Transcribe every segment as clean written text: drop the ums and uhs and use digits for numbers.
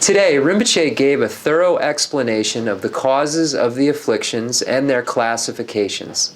Today, Rinpoche gave a thorough explanation of the causes of the afflictions and their classifications.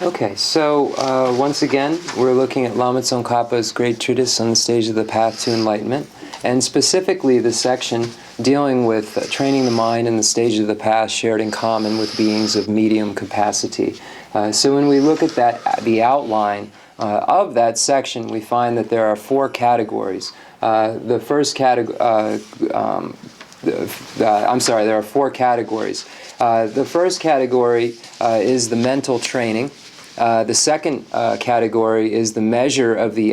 Okay, so once again, we're looking at Lama Tsongkhapa's great treatise on the stage of the path to enlightenment, and specifically the section dealing with training the mind in the stage of the path shared in common with beings of medium capacity. So when we look at the outline of that section, we find that there are four categories. The first category, there are four categories. The first category is the mental training. The second category is the measure of the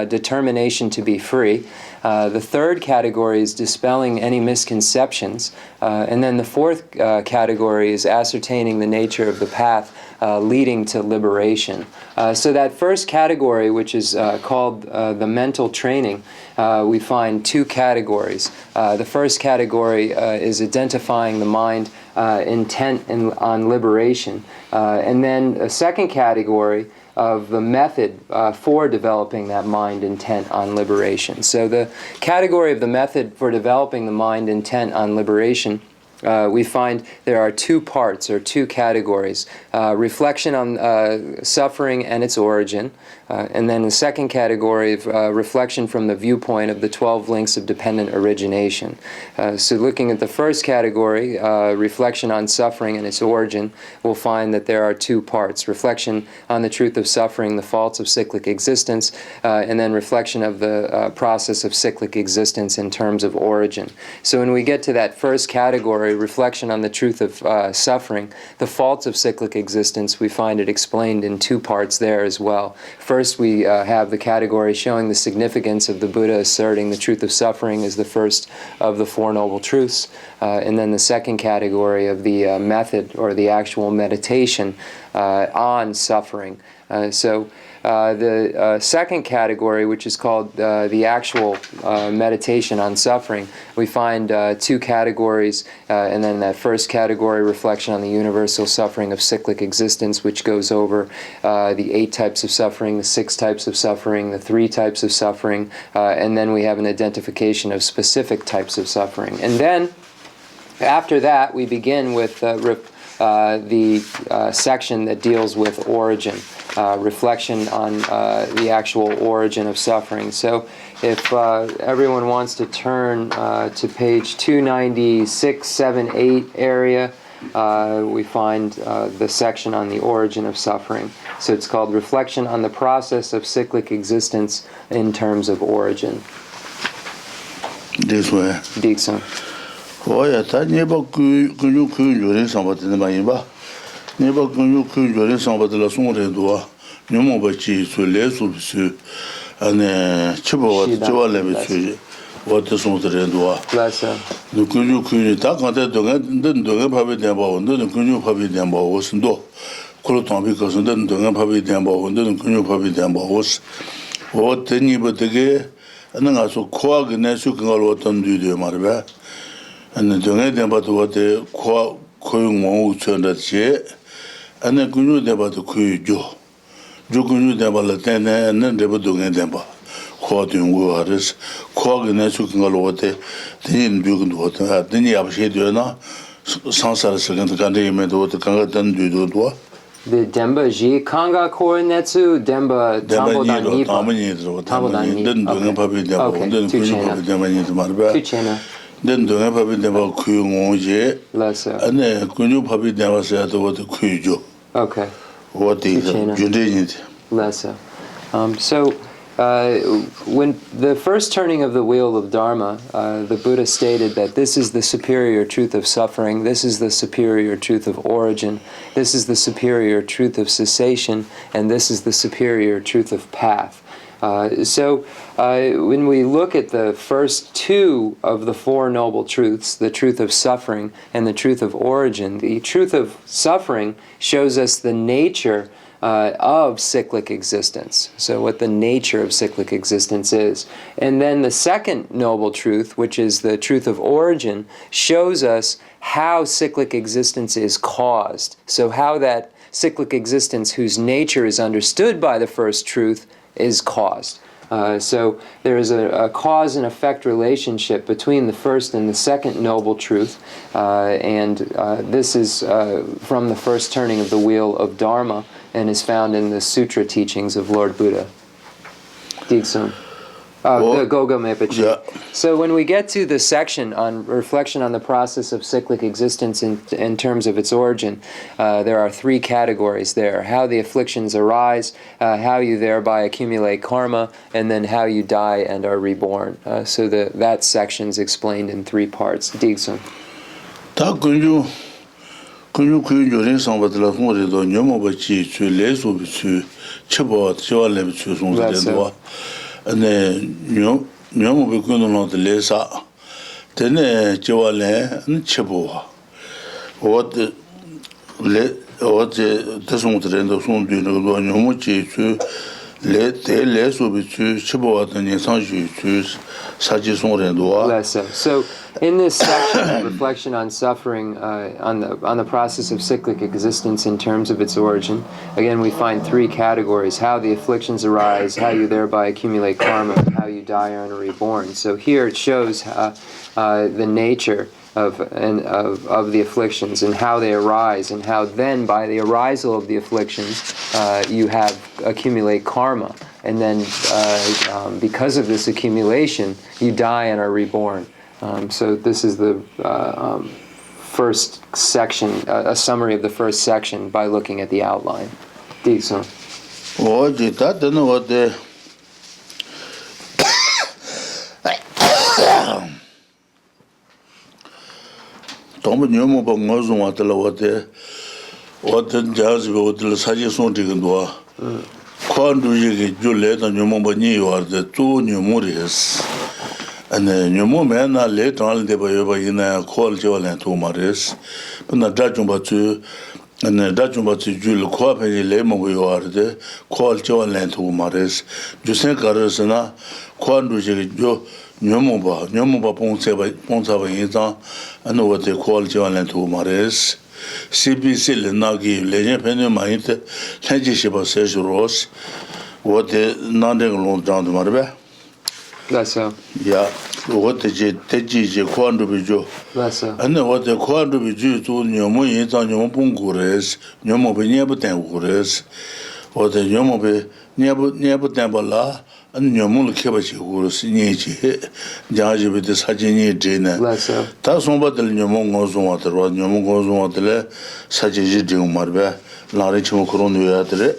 determination to be free. The third category is dispelling any misconceptions. And then the fourth category is ascertaining the nature of the path leading to liberation. So that first category, which is called the mental training, we find two categories. The first category is identifying the mind intent on liberation. And then a second category of the method for developing that mind intent on liberation. So the category of the method for developing the mind intent on liberation, we find there are two parts or two categories. Reflection on suffering and its origin, and then the second category of reflection from the viewpoint of the 12 links of dependent origination. So looking at the first category, reflection on suffering and its origin, we'll find that there are two parts. Reflection on the truth of suffering, the faults of cyclic existence, and then reflection of the process of cyclic existence in terms of origin. So when we get to that first category, reflection on the truth of suffering, the faults of cyclic existence, we find it explained in two parts there as well. First, we have the category showing the significance of the Buddha asserting the truth of suffering as the first of the Four Noble Truths, and then the second category of the method or the actual meditation on suffering. The second category, which is called the actual meditation on suffering, we find two categories, and then that first category, reflection on the universal suffering of cyclic existence, which goes over the 8 types of suffering, the 6 types of suffering, the 3 types of suffering, and then we have an identification of specific types of suffering. And then, after that, we begin with the section that deals with origin, reflection on the actual origin of suffering. So if everyone wants to turn to page 296, 7, 8 area, we find the section on the origin of suffering. So it's called Reflection on the Process of Cyclic Existence in Terms of Origin. This way. Dixon. Oh, yeah, that never could you somebody in the Mayba. Never could you somebody la Sonredua, Numobachi, so less of Su, and Chibo, Joa what the Sonredua. Bless her. The Kuyu talk on that, didn't do a public demo, and didn't Kuyu public demo was no. Coloton because didn't do a public demo, and didn't Kuyu public demo was what the neighbor the gay. and also Quag Nesukangal Tondu Marbe, and the Donate about what the Koyung Wong turned at Che, and then Gunu about the Kujo. Jukunu Deba Latena, and then Deba Dunga. Quoting waters, Quag Nesukangal water, then Bugan water, then you have Sheduna, Sansar second country made water Kangan do. The Demba Ji Kanga Korenetsu, Demba Tambo Nipa. Tambo Then do a puppy demo, then Kuchena. Then do a puppy demo Kuonje, and then Kunu puppy demo said what the Kujo. Okay. What is Judaism? Lesser. When the first turning of the wheel of Dharma, the Buddha stated that this is the superior truth of suffering, this is the superior truth of origin, this is the superior truth of cessation, and this is the superior truth of path. When we look at the first two of the Four Noble Truths, the truth of suffering and the truth of origin, the truth of suffering shows us the nature of cyclic existence. So what the nature of cyclic existence is. And then the second noble truth, which is the truth of origin, shows us how cyclic existence is caused. So how that cyclic existence, whose nature is understood by the first truth, is caused. So there is a cause and effect relationship between the first and the second noble truth, and this is from the first turning of the wheel of Dharma, and is found in the sutra teachings of Lord Buddha. Digsun. The Gogo Mepachi. Yeah. So when we get to the section on reflection on the process of cyclic existence in terms of its origin, there are three categories there. How the afflictions arise, how you thereby accumulate karma, and then how you die and are reborn. So that section's explained in three parts. Digsun. Kunyu Yorin Sambatla Horido, Yomobachi, Lesu, Chibot, Joalem, Chusum, and then Yomobukuno the Lesa, then Joale and Chibo. What the Tasmutren of Sundu, Yomuchi, let the Lesu be Chibot and Yasanju, Sajison and So, in this section, reflection on suffering, on the process of cyclic existence in terms of its origin, again we find three categories: how the afflictions arise, how you thereby accumulate karma, and how you die and are reborn. So here it shows the nature of the afflictions and how they arise, and how then by the arisal of the afflictions you have accumulate karma, and then because of this accumulation you die and are reborn. So this is the first section, a summary of the first section by looking at the outline. Digsun. And Numu Mena later on the Bayoba in a call Jolan to Maris, but not Dajumba and Dajumba to Jul Quape Lema we are the call Jolan to Maris, Jusen Carasana, Quandu Jo Numuba Ponsaba Inza, and what they call Jolan to Maris. CBC Nagi, Legend Penumite, Tangishiba says Ross, what the non-long down to Marbe. That's so. Yeah, what the Teji Quandu Bijo. That's so. And then what the Quandu Biju to Yomu on your Pungures, Yomobi Nebutan Gures, or the Yomobi Nebutambala, and Yomul Kebachi Gurus, Nichi, Jaji with the Sajini Jane. That's so. That's one battle Yomon goes on water, or Yomon goes on water, Sajiji Marbe, Larichimo Coronu.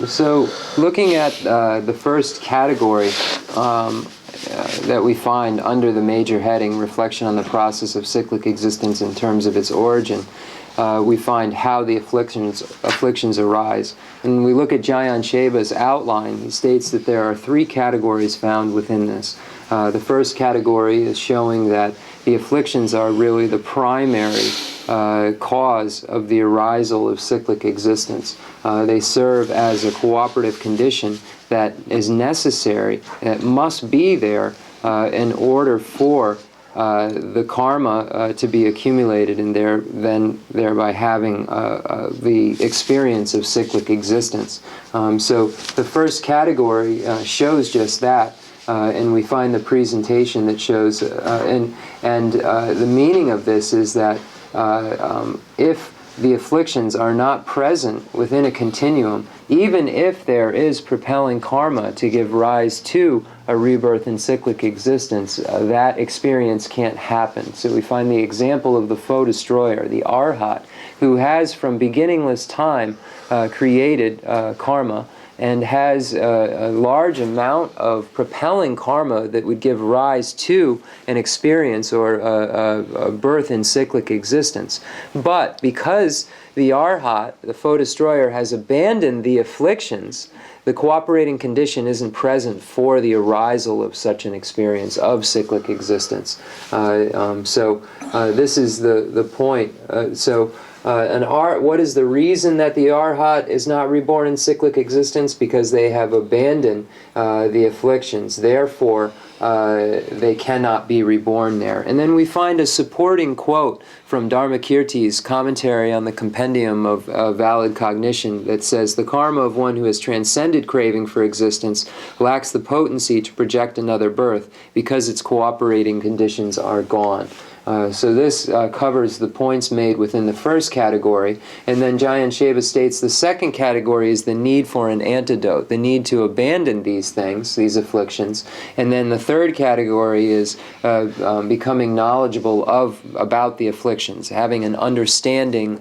So, looking at the first category that we find under the major heading, reflection on the process of cyclic existence in terms of its origin, we find how the afflictions arise. And when we look at Jayan Sheba's outline, he states that there are three categories found within this. The first category is showing that the afflictions are really the primary cause of the arisal of cyclic existence. They serve as a cooperative condition that is necessary, it must be there in order for the karma to be accumulated and thereby having the experience of cyclic existence. So the first category shows just that, and we find the presentation that shows, and the meaning of this is that if the afflictions are not present within a continuum, even if there is propelling karma to give rise to a rebirth in cyclic existence, that experience can't happen. So we find the example of the foe destroyer, the arhat, who has from beginningless time created karma, and has a large amount of propelling karma that would give rise to an experience or a birth in cyclic existence. But because the arhat, the foe destroyer, has abandoned the afflictions, the cooperating condition isn't present for the arisal of such an experience of cyclic existence. This is the point. What is the reason that the arhat is not reborn in cyclic existence? Because they have abandoned the afflictions. Therefore, they cannot be reborn there. And then we find a supporting quote from Dharmakirti's commentary on the Compendium of Valid Cognition that says, "The karma of one who has transcended craving for existence lacks the potency to project another birth because its cooperating conditions are gone." So this covers the points made within the first category, and then Jayan Sheva states the second category is the need for an antidote, the need to abandon these things, these afflictions, and then the third category is becoming knowledgeable about the afflictions, having an understanding,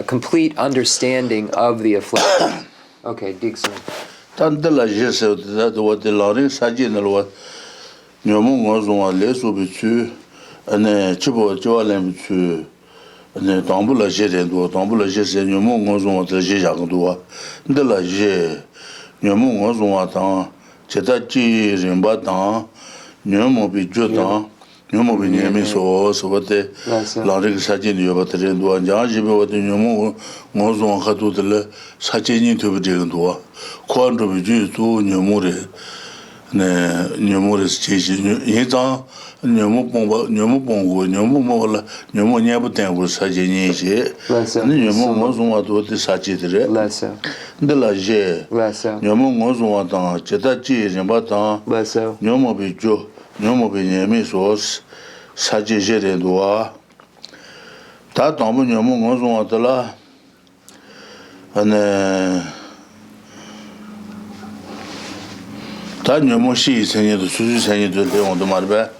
complete understanding of the affliction. Okay, Dixon. Nyomu ngozwa lesu bichu ane chibo jwalem bichu ane tambula jere do tambula jese nyomu ngozwa de je jagdo ndela je nyomu ngozwa ta cheta ji rimba ta nyomu bi jota nyomu bi nyemi so bote la rig sajin yo bote do ja jibe wote nyomu ngozwa khatu de sajin to bi de do kwando bi ju to nyomu re Nyomu station, Yita, Nyomu Bongo, Nyomu Mola, Nyomu Nyabutan was Sajini, Nyomu Mozuma to the Sachitre, the Laje, Nyomu Mozuma, Chetachi, Yambatan, Nyomu Bijo, Nyomu Binyami sauce, Sajije and Dua, Tatam Nyomu Mozuma, and 다 녀모시 생애도 수주 생애도 대원도 말봐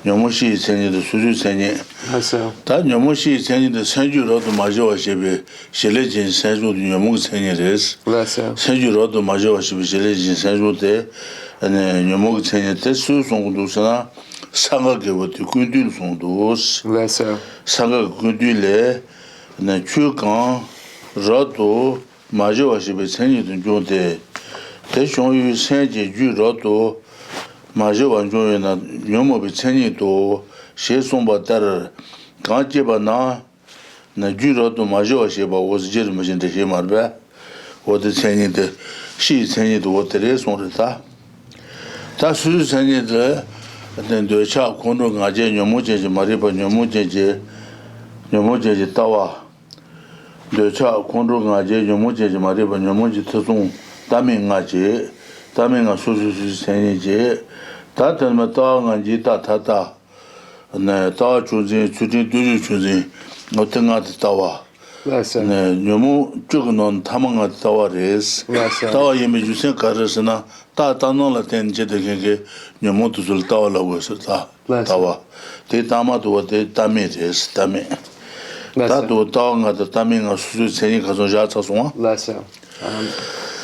녀모시 생애도 수주 생애 맞아요. 다 녀모시 생애도 생주로도 마저와시베 실레진 생주도 녀모 생애레스 맞아요. 생주로도 마저와시베 실레진 생주데 아니 녀모 생애때 수송도스나 상가게부터 군들 송도스 맞아요. 상가 군들에 나 추강 저도 마저와시베 생애도 좀데 대중의 세계 주로도 마저 완전히나 영업이 천이도 세송바다를 간제바나 나 주로도 마저 와시바 오즈제르 머신데 해마르바 오드 천이데 시 천이도 오트레 송르다 다 수수 천이데 된도차 공동 가제 영모제지 마리바 영모제지 따와 도차 공동 가제 영모제지 마리바 영모제 특송 다밍아지 다밍아 수수수 생이지 다들마 따가지 다타다 네 따주지 주지 두지 주지 어떤 거 따와 네 너무 적은 타망아 따와레스 따와 예미 주세 가르스나 따따노라 텐제데게 너무 두줄 따와라고 해서 따와 대타마도 대타메레스 따메 다도 따가다 다밍아 수수 생이 가서 자차송아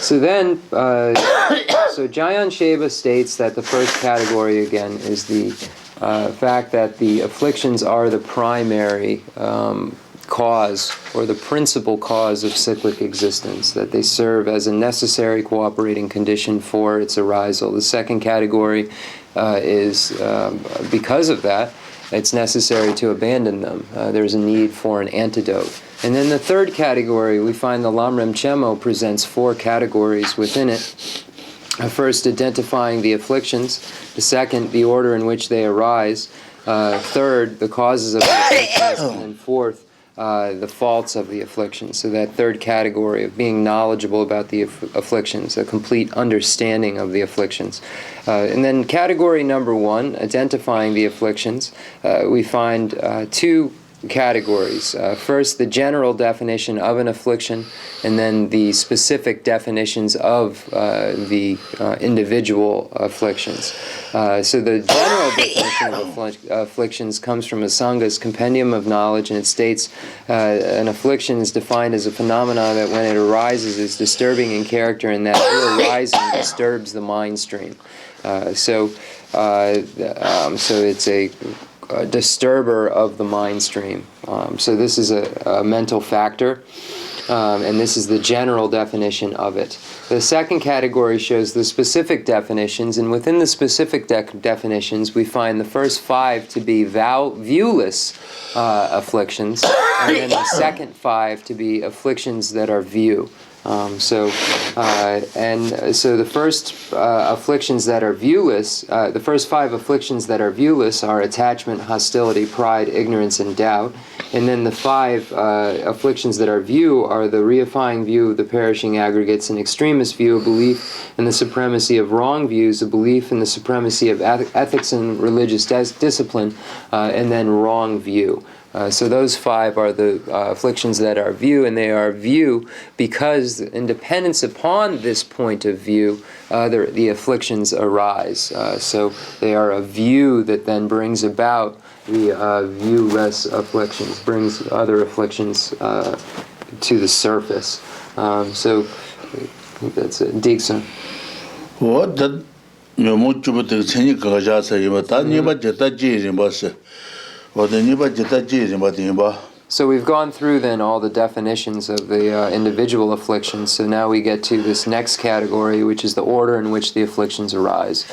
So then, so Jayan Sheva states that the first category, again, is the fact that the afflictions are the primary cause or the principal cause of cyclic existence, that they serve as a necessary cooperating condition for its arisal. The second category is because of that, it's necessary to abandon them. There's a need for an antidote. And then the third category, we find the Lamrim Chenmo presents 4 categories within it. First, identifying the afflictions. The second, the order in which they arise. Third, the causes of the afflictions. And then fourth, the faults of the afflictions. So that third category of being knowledgeable about the afflictions, a complete understanding of the afflictions. And then category number 1, identifying the afflictions, we find 2 categories. First, the general definition of an affliction, and then the specific definitions of the individual afflictions. So the general definition of afflictions comes from Asanga's Compendium of Knowledge, and it states an affliction is defined as a phenomenon that when it arises is disturbing in character, and that it arising disturbs the mind stream. So it's a disturber of the mind stream. So this is a mental factor, and this is the general definition of it. The second category shows the specific definitions, and within the specific definitions we find the first 5 to be viewless afflictions, and then the second 5 to be afflictions that are view. So the first afflictions that are viewless, the first 5 afflictions that are viewless are attachment, hostility, pride, ignorance, and doubt. And then the 5 afflictions that are view are the reifying view of the perishing aggregates, an extremist view, a belief in the supremacy of wrong views, a belief in the supremacy of ethics and religious discipline, and then wrong view. So those 5 are the afflictions that are view, and they are view because in dependence upon this point of view, the afflictions arise. So they are a view that then brings about the viewless afflictions, brings other afflictions to the surface. So that's it. Dixon. What that you want to put the So we've gone through then all the definitions of the individual afflictions, so now we get to this next category, which is the order in which the afflictions arise.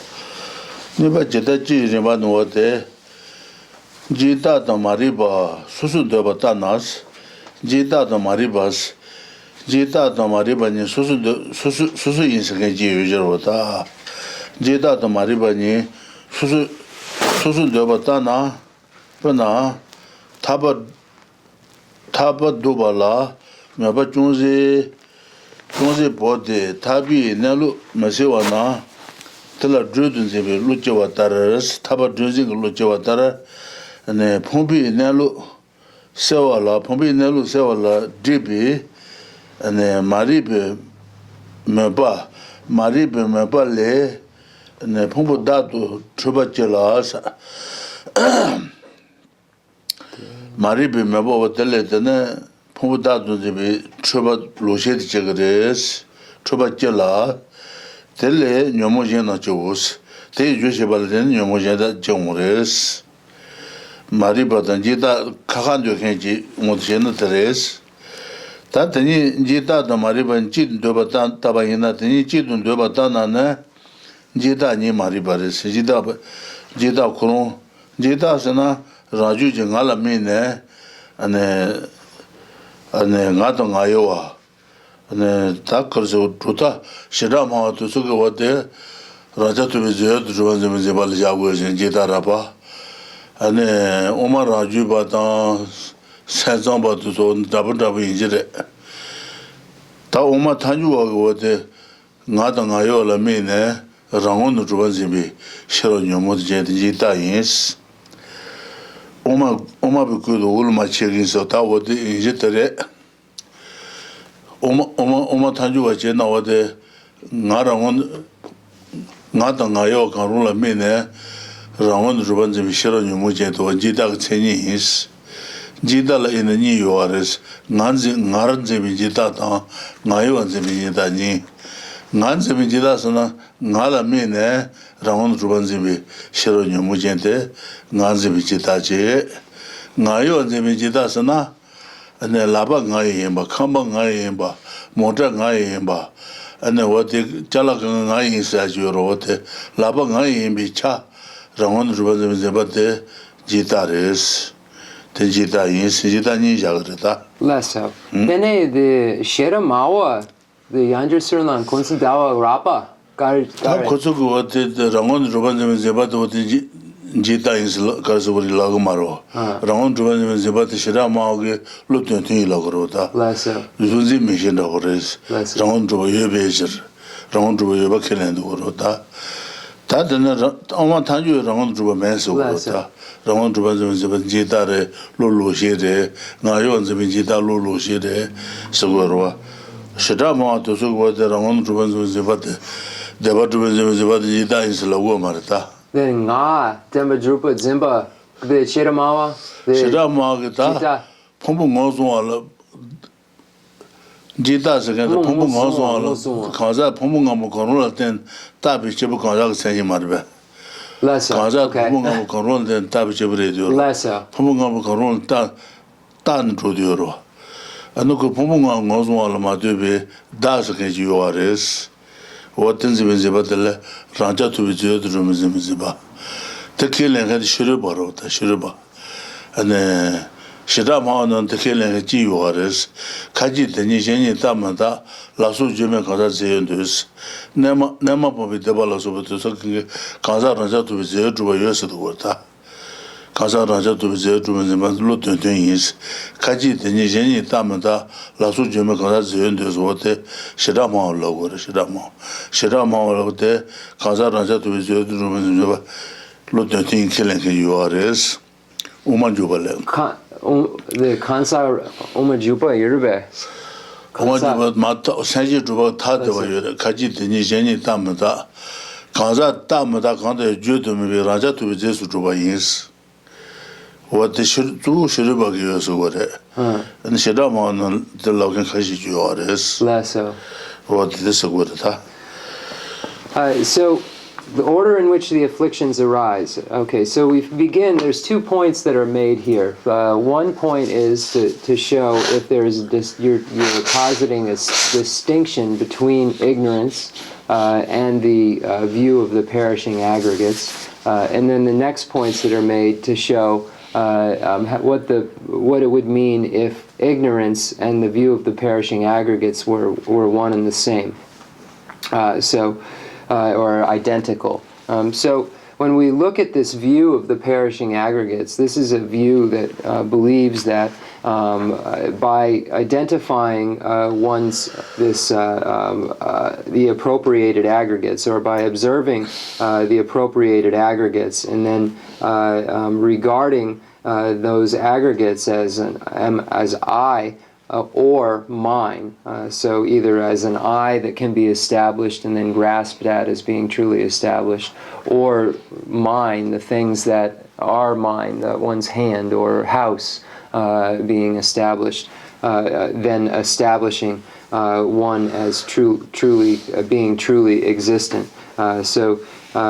Taba dubala, maba chunze bode, tabi nalu masewana, tela drudun zebe luchewa taras, taba druzing luchewa tara, and Pombi nalu sewala, dribi, and maribe maba le, and Pombo datu trubachelas. Maribe mabo tele tene pumda dunzibe choba loje chegres choba chela tele nyomoje na chos te jose balden nyomoje da chomres mariba danjita khagando khenji modje na tres ta tani jita da mariba chi doba tan tabayina tani chi dun doba tan na jita ni mariba res jita kron jita sana Raju jengala mine ane ngato ngayowa ane takarzo tuta shirama tu suge wate raja tu bize druvan zeme zebal jago jeta rapa ane oma raju bata senzan batu so dabu injire ta oma tanju wate ngato ngayola mine rangon druvan zeme shiro nyomot jeta yins Oma bikudo ulma chegin so ta wode injitare Oma tanju wache na wode ngarangon ngata ngayo karula mine rangon ruban zemi shiro nyumu jeto jita tseni his jita la ina ni yoares ngaran zemi jita ta ngayo zemi jita ni ngan zemi jita sana ngala mine rangon ruban zemi shiro nyumu jente ngan zemi jita je ngayo zemi jita sana ane laba ngayo yemba kamba ngayo yemba monta ngayo yemba ane wote chala ngayo yinsa juro wote laba ngayo yembi cha Rangon Ruban Zebate, Gitares, Tejita in Sijitani Jagreta. Less so. Then the Shera Mawa, the Yanjer Surlan, Considawa Rapa, Kosuku, the Rangon Ruban Zebat, Jita is Karsuri Lagomaro. Rangon Ruban Zebat Shirama, Luton Logrota. Less so. Luzi Mission of Res, Rangon Ruba Bezer, Rangon Ruba Bakin and Urota. That on Tanju Rangon Ruba Mensa. Rangon Ruban Jitare, Lulu Shire, Nayon Zebita Lulu Shire, Sagurwa. Shadama to Sugo, the Rangon Ruban Zebate, the Batu Zebat Jita is Lago Marta. Then Nga, Demba Drupa, Zimba, the Chedamawa, the Shadama, Pumpung Jita second, Pumpung also, Kaza Pumpung Corona, then Tabi Chibu Kaza Saint Marbe. Less Kaza Pumpung Corona, then Tabi Chibu. Lesser. Pumpung Corona, Tan to the Euro. And look at Pumpung Oswald Madube, Das against URS. What things in Zibatele, Ranja to visit the room in Ziba. The killing had Shuruba, the Shuruba. And Shirama on the killing at GURS, Kaji, the Nijani Tamata, Lasso Jimmy Kazazendus, Nema Popi Debalas over to Soking, Kaza Ranja to visit to a years of the water. Kaza Ranja to visit to Luton is Kaji, the Nijani Tamata, Lasso Jimmy Kazazendus, water, Shirama logo, Shirama over there, Kaza Ranja to visit the room in Luton killing URS, Umanjubale. The Kansar Umajupa Yerbe. Umajuba Mata, Sanji Juba Tata, Kaji, the Nijani Tamata, Kanza Tamata, Kanda, Jutum, Raja to visit Juba is. What they should do, Shiriba gives over there. And Shedama the Logan Kashi Juarez. Less so. What this would So, the order in which the afflictions arise. Okay, so we begin, there's 2 points that are made here. One point is to show if there's you're positing a distinction between ignorance and the view of the perishing aggregates. And then the next points that are made to show what it would mean if ignorance and the view of the perishing aggregates were one and the same. Or identical. So when we look at this view of the perishing aggregates, this is a view that believes that by identifying the appropriated aggregates, or by observing the appropriated aggregates, and then regarding those aggregates as I, or mine, so either as an I that can be established and then grasped at as being truly established, or mine, the things that are mine, one's hand or house being established, then establishing one as being truly existent. So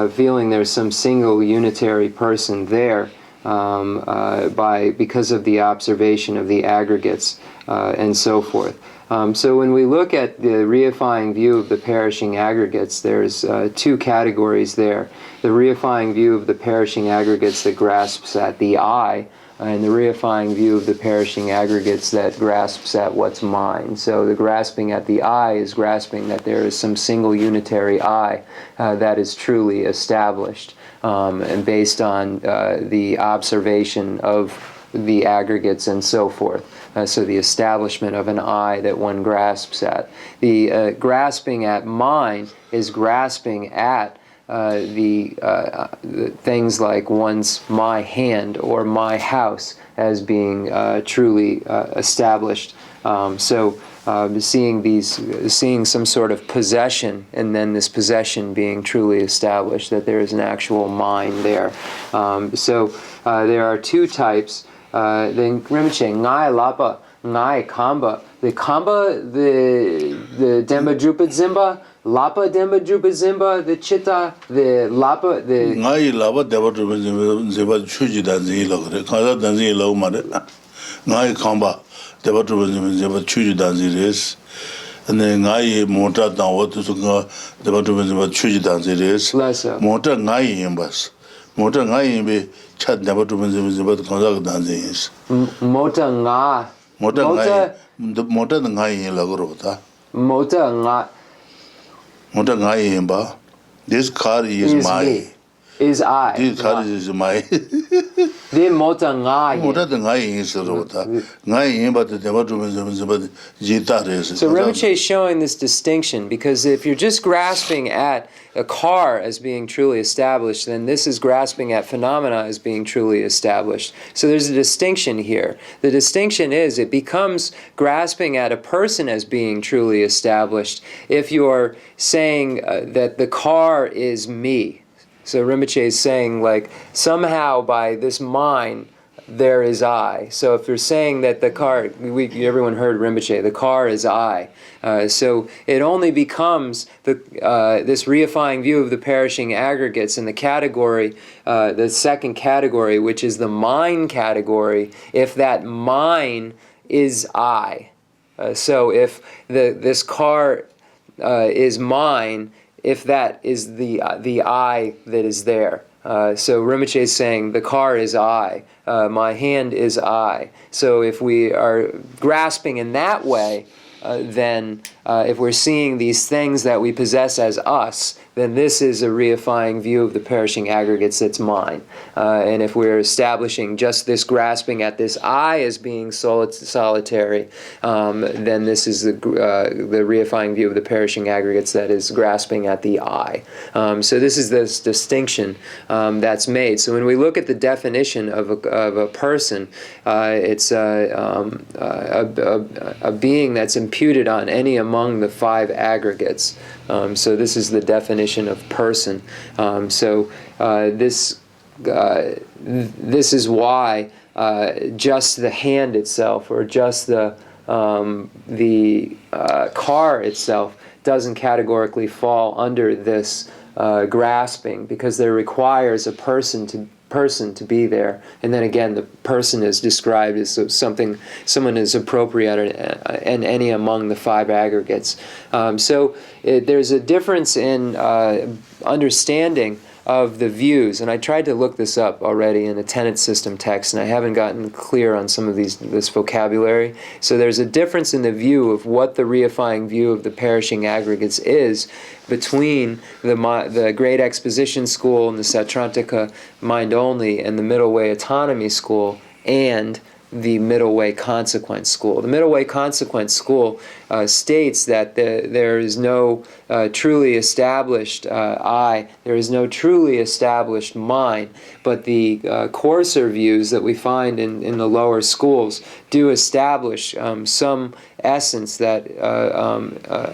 feeling there's some single unitary person there because of the observation of the aggregates and so forth. So when we look at the reifying view of the perishing aggregates, there's 2 categories there. The reifying view of the perishing aggregates that grasps at the I, and the reifying view of the perishing aggregates that grasps at what's mine. So the grasping at the I is grasping that there is some single unitary I that is truly established, and based on the observation of the aggregates and so forth. So the establishment of an I that one grasps at. The grasping at mine is grasping at the things like my hand or my house as being truly established. Seeing some sort of possession, and then this possession being truly established, that there is an actual mine there. There are 2 types. Then Rinpoche, Ngai Lapa, Ngai Kamba. The Kamba, the Demba Drupa Zimba, Lapa Demba Drupa Zimba, the Chitta, the Lapa, the Ngai Lapa Demba Drupa Zimba, Chuji Danzi Logre, Kaza Danzi Lomare, Ngai Kamba, Demba Drupa Zimba, Chuji Danzi Res, and then Ngai Mota Dawa to Demba Drupa Zimba, Chuji Danzi Res, Mota Ngai Imbas. Mota nga yin be chat never to be the contact dancing. Mota nga. Mota nga yin lagorota. Mota nga. Mota nga yin ba. This car is my. Me. Is I. This car is my. The mota nga yin. Mota nga yin is rota. Nga yin but never to be jita. So Rinpoche is showing this distinction, because if you're just grasping at a car as being truly established, then this is grasping at phenomena as being truly established. So there's a distinction here. The distinction is it becomes grasping at a person as being truly established if you're saying that the car is me. So Rinpoche is saying, like, somehow by this mind, there is I. So if you're saying that the car, everyone heard Rinpoche, the car is I. So it only becomes this reifying view of the perishing aggregates in the category, the second category, which is the mine category, if that mine is I. So if this car is mine, if that is the I that is there. So Rinpoche is saying the car is I, my hand is I. So if we are grasping in that way, then if we're seeing these things that we possess as us, then this is a reifying view of the perishing aggregates that's mine. And if we're establishing just this grasping at this I as being solitary, then this is the reifying view of the perishing aggregates that is grasping at the I. So this is this distinction that's made. So when we look at the definition of a person, it's a being that's imputed on any among the five aggregates. So this is the definition of person. This is why just the hand itself, or just the car itself, doesn't categorically fall under this grasping, because there requires a person to be there. And then again, the person is described as someone is appropriate in any among the five aggregates. There's a difference in understanding of the views, and I tried to look this up already in a tenet system text, and I haven't gotten clear on some of this vocabulary. So there's a difference in the view of what the reifying view of the perishing aggregates is between the Great Exposition School and the Sautrantika Mind Only and the Middle Way Autonomy School and the Middle Way Consequence School. The Middle Way Consequence School states that there is no truly established I, there is no truly established mind, but the coarser views that we find in the lower schools do establish some essence that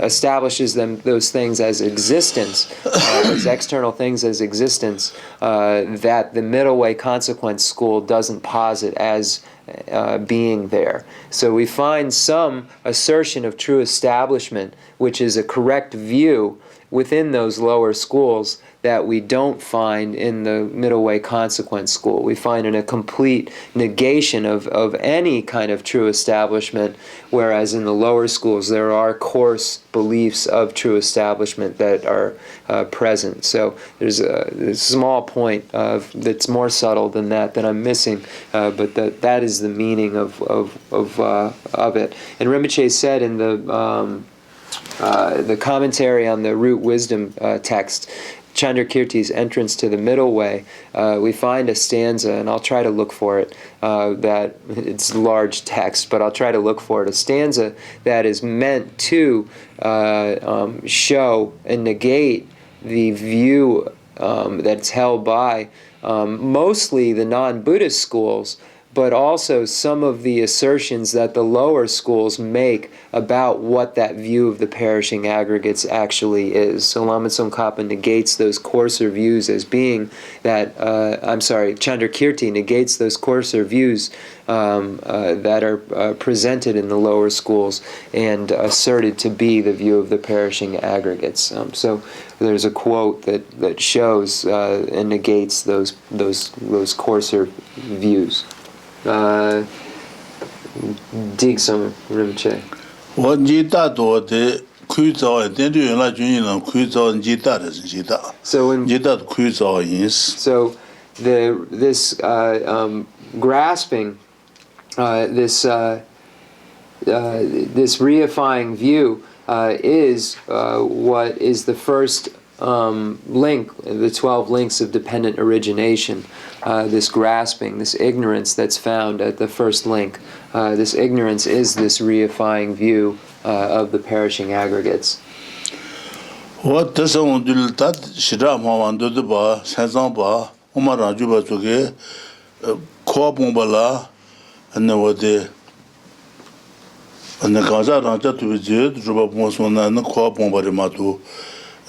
establishes those things as existence, as external things as existence, that the Middle Way Consequence School doesn't posit as being there. So we find some assertion of true establishment, which is a correct view within those lower schools, that we don't find in the Middle Way Consequence School. We find in a complete negation of any kind of true establishment, whereas in the lower schools there are coarse beliefs of true establishment that are present. So there's a small point that's more subtle than that I'm missing, but that is the meaning of it. And Rinpoche said in the commentary on the Root Wisdom text, Chandrakirti's entrance to the Middle Way, we find a stanza, and I'll try to look for it, that it's large text, but I'll try to look for it, a stanza that is meant to show and negate the view that's held by mostly the non-Buddhist schools, but also some of the assertions that the lower schools make about what that view of the perishing aggregates actually is. So Lama Tsongkhapa negates those coarser views as being that, Chandrakirti negates those coarser views that are presented in the lower schools and asserted to be the view of the perishing aggregates. So there's a quote that shows and negates those coarser views. Dig some Rinpoche. So this grasping, this reifying view is what is the first link, the 12 links of dependent origination. This grasping, this ignorance that's found at the first link. This ignorance is this reifying view of the perishing aggregates. What does on do that? Shirama and the bar, Sazamba, Omara Juba Toge, Koabumbala, and the what the and the Gaza Ranta to be did, Juba Mosona and the Koabumbarimato,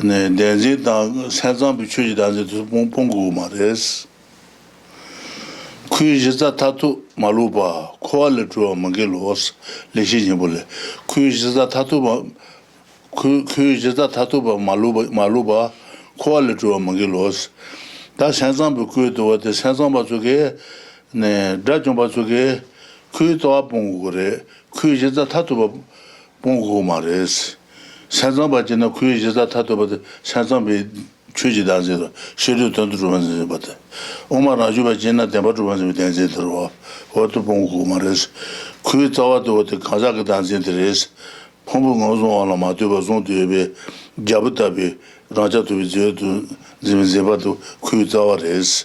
and then Denzit, Sazam Bichu Danzit to Pongu Mares. Kuijiza Tatu Maluba, Koaletro Mangelos, Leshibule, Kuijiza Tatu. Kuijiza Tatuba Maluba, Koaletro Mangelos. That Sansan Buku to what the Sansan Batuge, Ne Dajum Batuge, Kuito Bungure, Kuijiza Tatuba Bungu Mares. Sansan Bajina Kuijiza Tatuba, Sansan be Chuji Danzero, Shedu Tundruans, but Omar Najuba Jena Debatuans with Danzero, what to Bungu Mares, Kuito to what the Kazakh Danzin Pombo on a Matuba Zon to be Jabutabi, Raja to be to Zimzebatu, Kuitawares.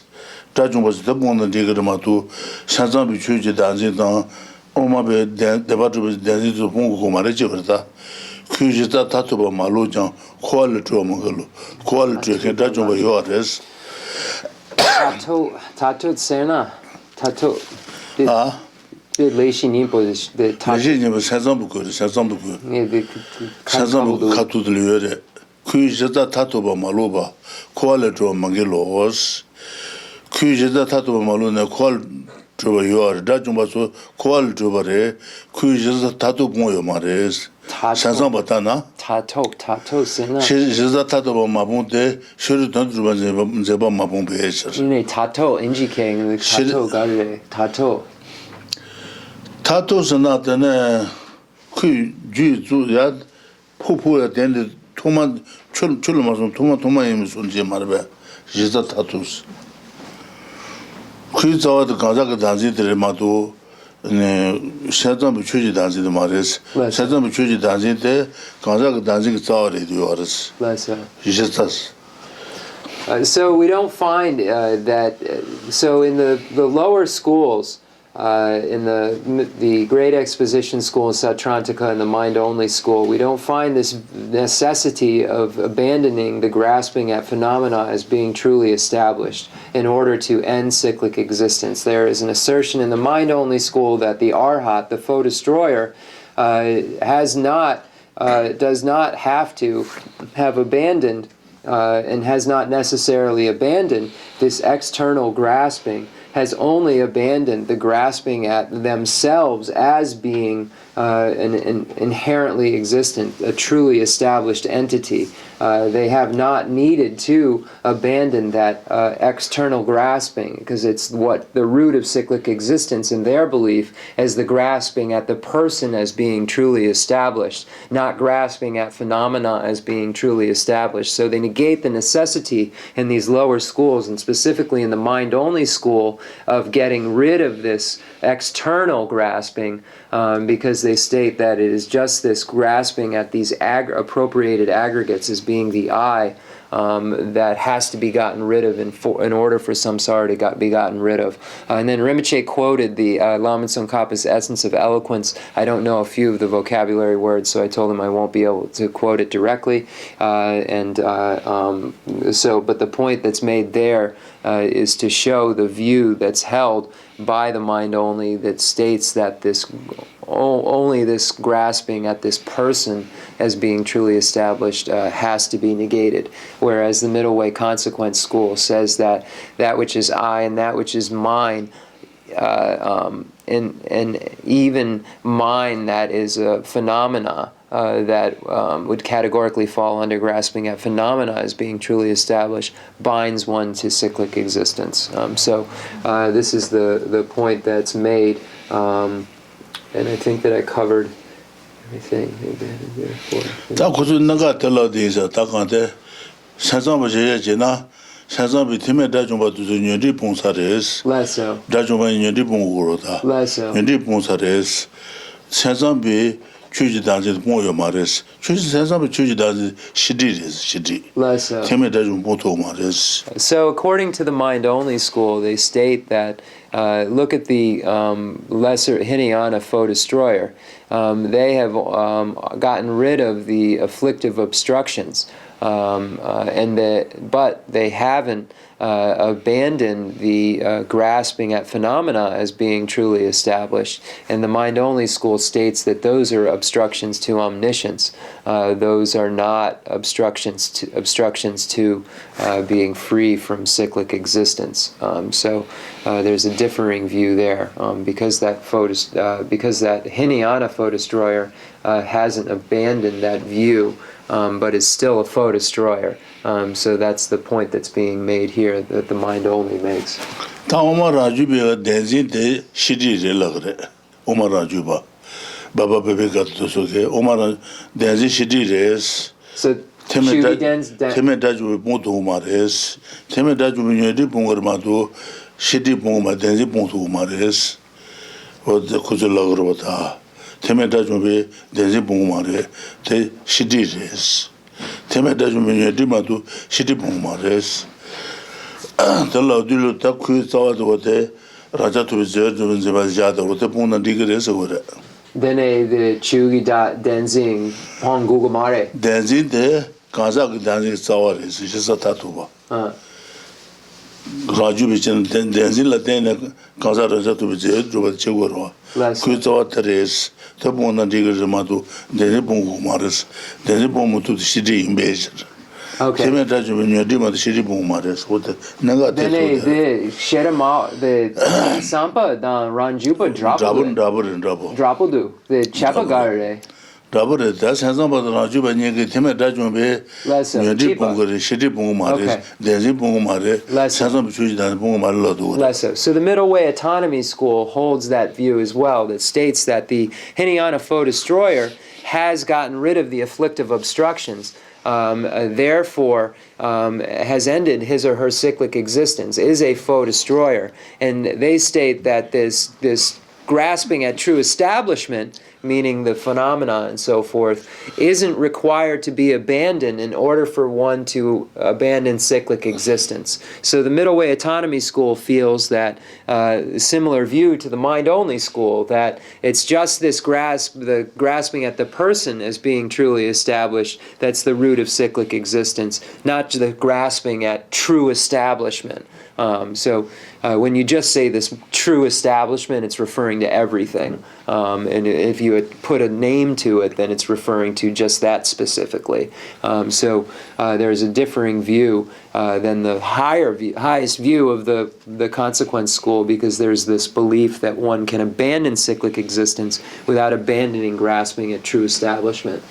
Tajum was the one that digger Matu, Sansan Bichuji dancing down, Omabe, the Batu was dancing to Pongo Marejata, Kujita Tatuba Malujan, quality of Mongolo, quality of Tajum by yours. Tato Sena, Tato. The Tajin was Sansambuku, Sansambuku Katu the Lure, Kujita Tatuba Maluba, quality of Mangelos, Kujita Tatuba Maluna, quality of your Dajumbaso, quality of Bare, Kujita Tatu Moyo Mares, Sansambatana, Tato Sena. She's a Tatuba Mabunte, should not do Zeba Mabumbe. Tato, Inji King, Tato Gare, Tato. Tatos not an Yad Pupu at the end of Toma Chulumas and Toma Imus on Jimarbe, Jisa Tatus. Quits out the Kazaka Danzi de Remato, Shazam Bichuji Danzi de Maris, Shazam Bichuji Danzi de Kazaka dancing Sauri, yours. Jisas. So we don't find that. So in the lower schools, in the Great Exposition School in Sautrantika and the Mind-Only School, we don't find this necessity of abandoning the grasping at phenomena as being truly established in order to end cyclic existence. There is an assertion in the Mind-Only School that the Arhat, the foe destroyer, does not have to have abandoned and has not necessarily abandoned this external grasping, has only abandoned the grasping at themselves as being an inherently existent, a truly established entity. They have not needed to abandon that external grasping, because it's what the root of cyclic existence in their belief is, the grasping at the person as being truly established, not grasping at phenomena as being truly established. So they negate the necessity in these lower schools, and specifically in the Mind-Only School, of getting rid of this external grasping, because they state that it is just this grasping at these appropriated aggregates as being the I that has to be gotten rid of in order for samsara to be gotten rid of. And then Rinpoche quoted the Lama Tsongkhapa's Essence of Eloquence. I don't know a few of the vocabulary words, so I told him I won't be able to quote it directly. But the point that's made there is to show the view that's held by the Mind-Only, that states that only this grasping at this person as being truly established has to be negated, whereas the Middle Way Consequence School says that that which is I and that which is mine, and even mine that is a phenomena, that would categorically fall under grasping at phenomena as being truly established, binds one to cyclic existence. So this is the point that's made, and I think that I covered everything. 산삼비 팀에 다좀바도 년디 봉사레스 Less so. 다좀바 년디 봉고로다 Less so. 년디 봉사레스 산삼비 추지단지 봉요 말레스 추지 산삼비 추지단지 시디레스 시디 Less so. 팀에 다좀 보토 말레스 So, according to the mind-only school, they state that look at the lesser Hinayana foe destroyer. They have gotten rid of the afflictive obstructions, but they haven't abandoned the grasping at phenomena as being truly established. And the mind-only school states that those are obstructions to omniscience. Those are not obstructions to being free from cyclic existence. So there's a differing view there, because that Hinayana foe destroyer hasn't abandoned that view, but is still a foe destroyer. So that's the point that's being made here, that the mind only makes. 다 오마 라주비가 댄진데 시디레 라그래 오마 라주바 바바 베베 같도 속에 오마라 댄지 시디레스 So Chugi-den's 테메 다주 모두 마레스 테메 다주 미녀디 봉거마도 시디 봉마 댄지 봉투 마레스 어디 고절라그러다 테메 다주비 댄지 봉마레 테 시디레스 테메 다주 미녀디 마도 시디 봉마레스 달라들로 딱 그자와도 어때 라자투비 저좀 제바자도 어때 봉나 디그레서 그래 Then the Chugi-denzing Pong Gugumare. 댄진데 가자 댄지 자와레스 시사타투바 라주비ችን 댄진라 댄나 가자 라자투비 저좀 제고로 그자와트레스 더봉나 디그르마도 댄지 봉고 마레스 댄지 봉무도 시디 임베지 Okay. Then the Sherama, the Sampa, the Ranjupa Drapodu, the Chapagare. Double that's has about the Rajuba Negi Timadajume, Yadi Bungari, Shitty Bungumare, Desi Bungumare, Sazam Chujan Bungumalo. Less so. So the Middle Way Autonomy School holds that view as well, that states that the Hinayana foe destroyer has gotten rid of the afflictive obstructions. Therefore has ended his or her cyclic existence, is a foe destroyer. And they state that this grasping at true establishment, meaning the phenomena and so forth, isn't required to be abandoned in order for one to abandon cyclic existence. So the Middle Way Autonomy School feels that similar view to the mind-only school, that it's just this the grasping at the person as being truly established, that's the root of cyclic existence, not the grasping at true establishment. So when you just say this true establishment, it's referring to everything. And if you had put a name to it, then it's referring to just that specifically. So there's a differing view than the highest view of the consequence school, because there's this belief that one can abandon cyclic existence without abandoning grasping at true establishment.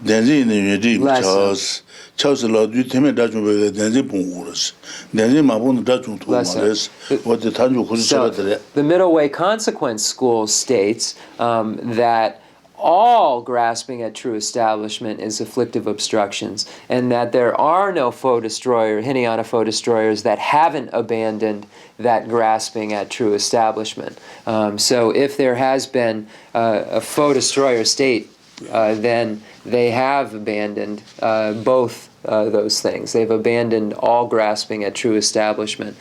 Denzi Charles du Teme Dajum Denzi Bungus. Denzi Mabun Dajum to Mares, what the Tanju Kusa. The Middle Way Consequence School states that all grasping at true establishment is afflictive obstructions, and that there are no Hinayana foe destroyers that haven't abandoned that grasping at true establishment. So if there has been a foe destroyer state, then they have abandoned both those things. They've abandoned all grasping at true establishment.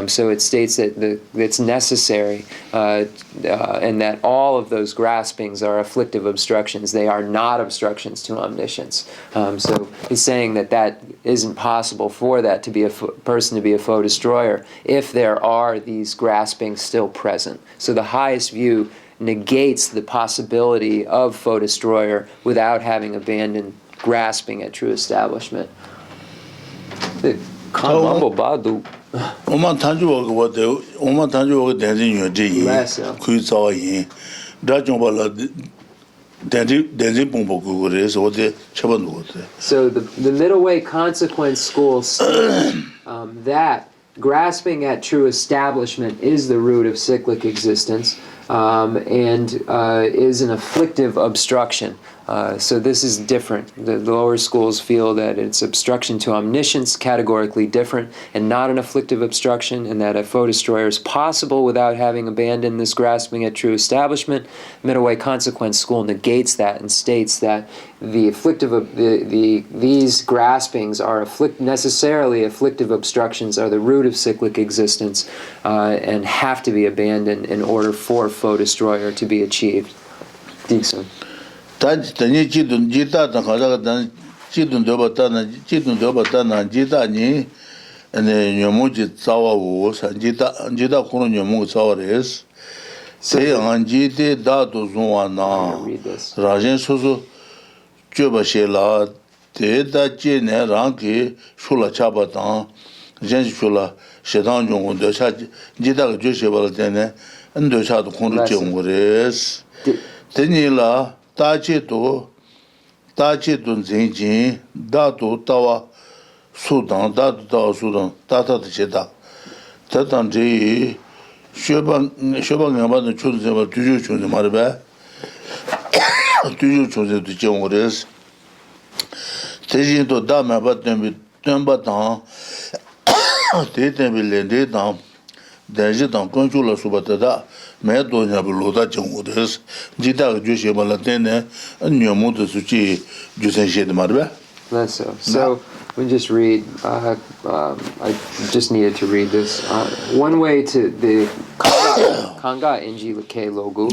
So it states that it's necessary and that all of those graspings are afflictive obstructions. They are not obstructions to omniscience. So he's saying that isn't possible for that to be a person to be a foe destroyer if there are these graspings still present. So the highest view negates the possibility of foe destroyer without having abandoned grasping at true establishment. So the Middle Way Consequence School states that grasping at true establishment is the root of cyclic existence, and is an afflictive obstruction. So this is different. The lower schools feel that it's obstruction to omniscience, categorically different, and not an afflictive obstruction, and that a foe destroyer is possible without having abandoned this grasping at true establishment. Middle way consequence school negates that and states that the afflictive these graspings are necessarily afflictive obstructions, are the root of cyclic existence, and have to be abandoned in order for foe destroyer to be achieved. Dixon. Tani jidun jita dan kaza dan jidun doba tana jita ni ene nyomu ji tsawa wo san jita kono nyomu tsawa res se an jite da do zwa na rajen soso joba shela te da je ne rang ki shula chaba dan jen shula shedan jong de cha jita ge je sheba de ne ndo cha do kono jong res teni la 다치 돈 쟁진 다도 따와 수당 다다도 제다 다단지 쇼방 야바는 초대가 뒤주 초대 말해 뒤주 초대도 정오레스 대진도 다마 받는 덤바당 대대빌레데당 대지당 건줄로 수바다다 매도냐 불로다 정오데스 지다 주시 발라테네 녀모도 수치 주센시데 말베. That's so. So we just read. I just needed to read this. One way to the Kanga Inji Ke Logu.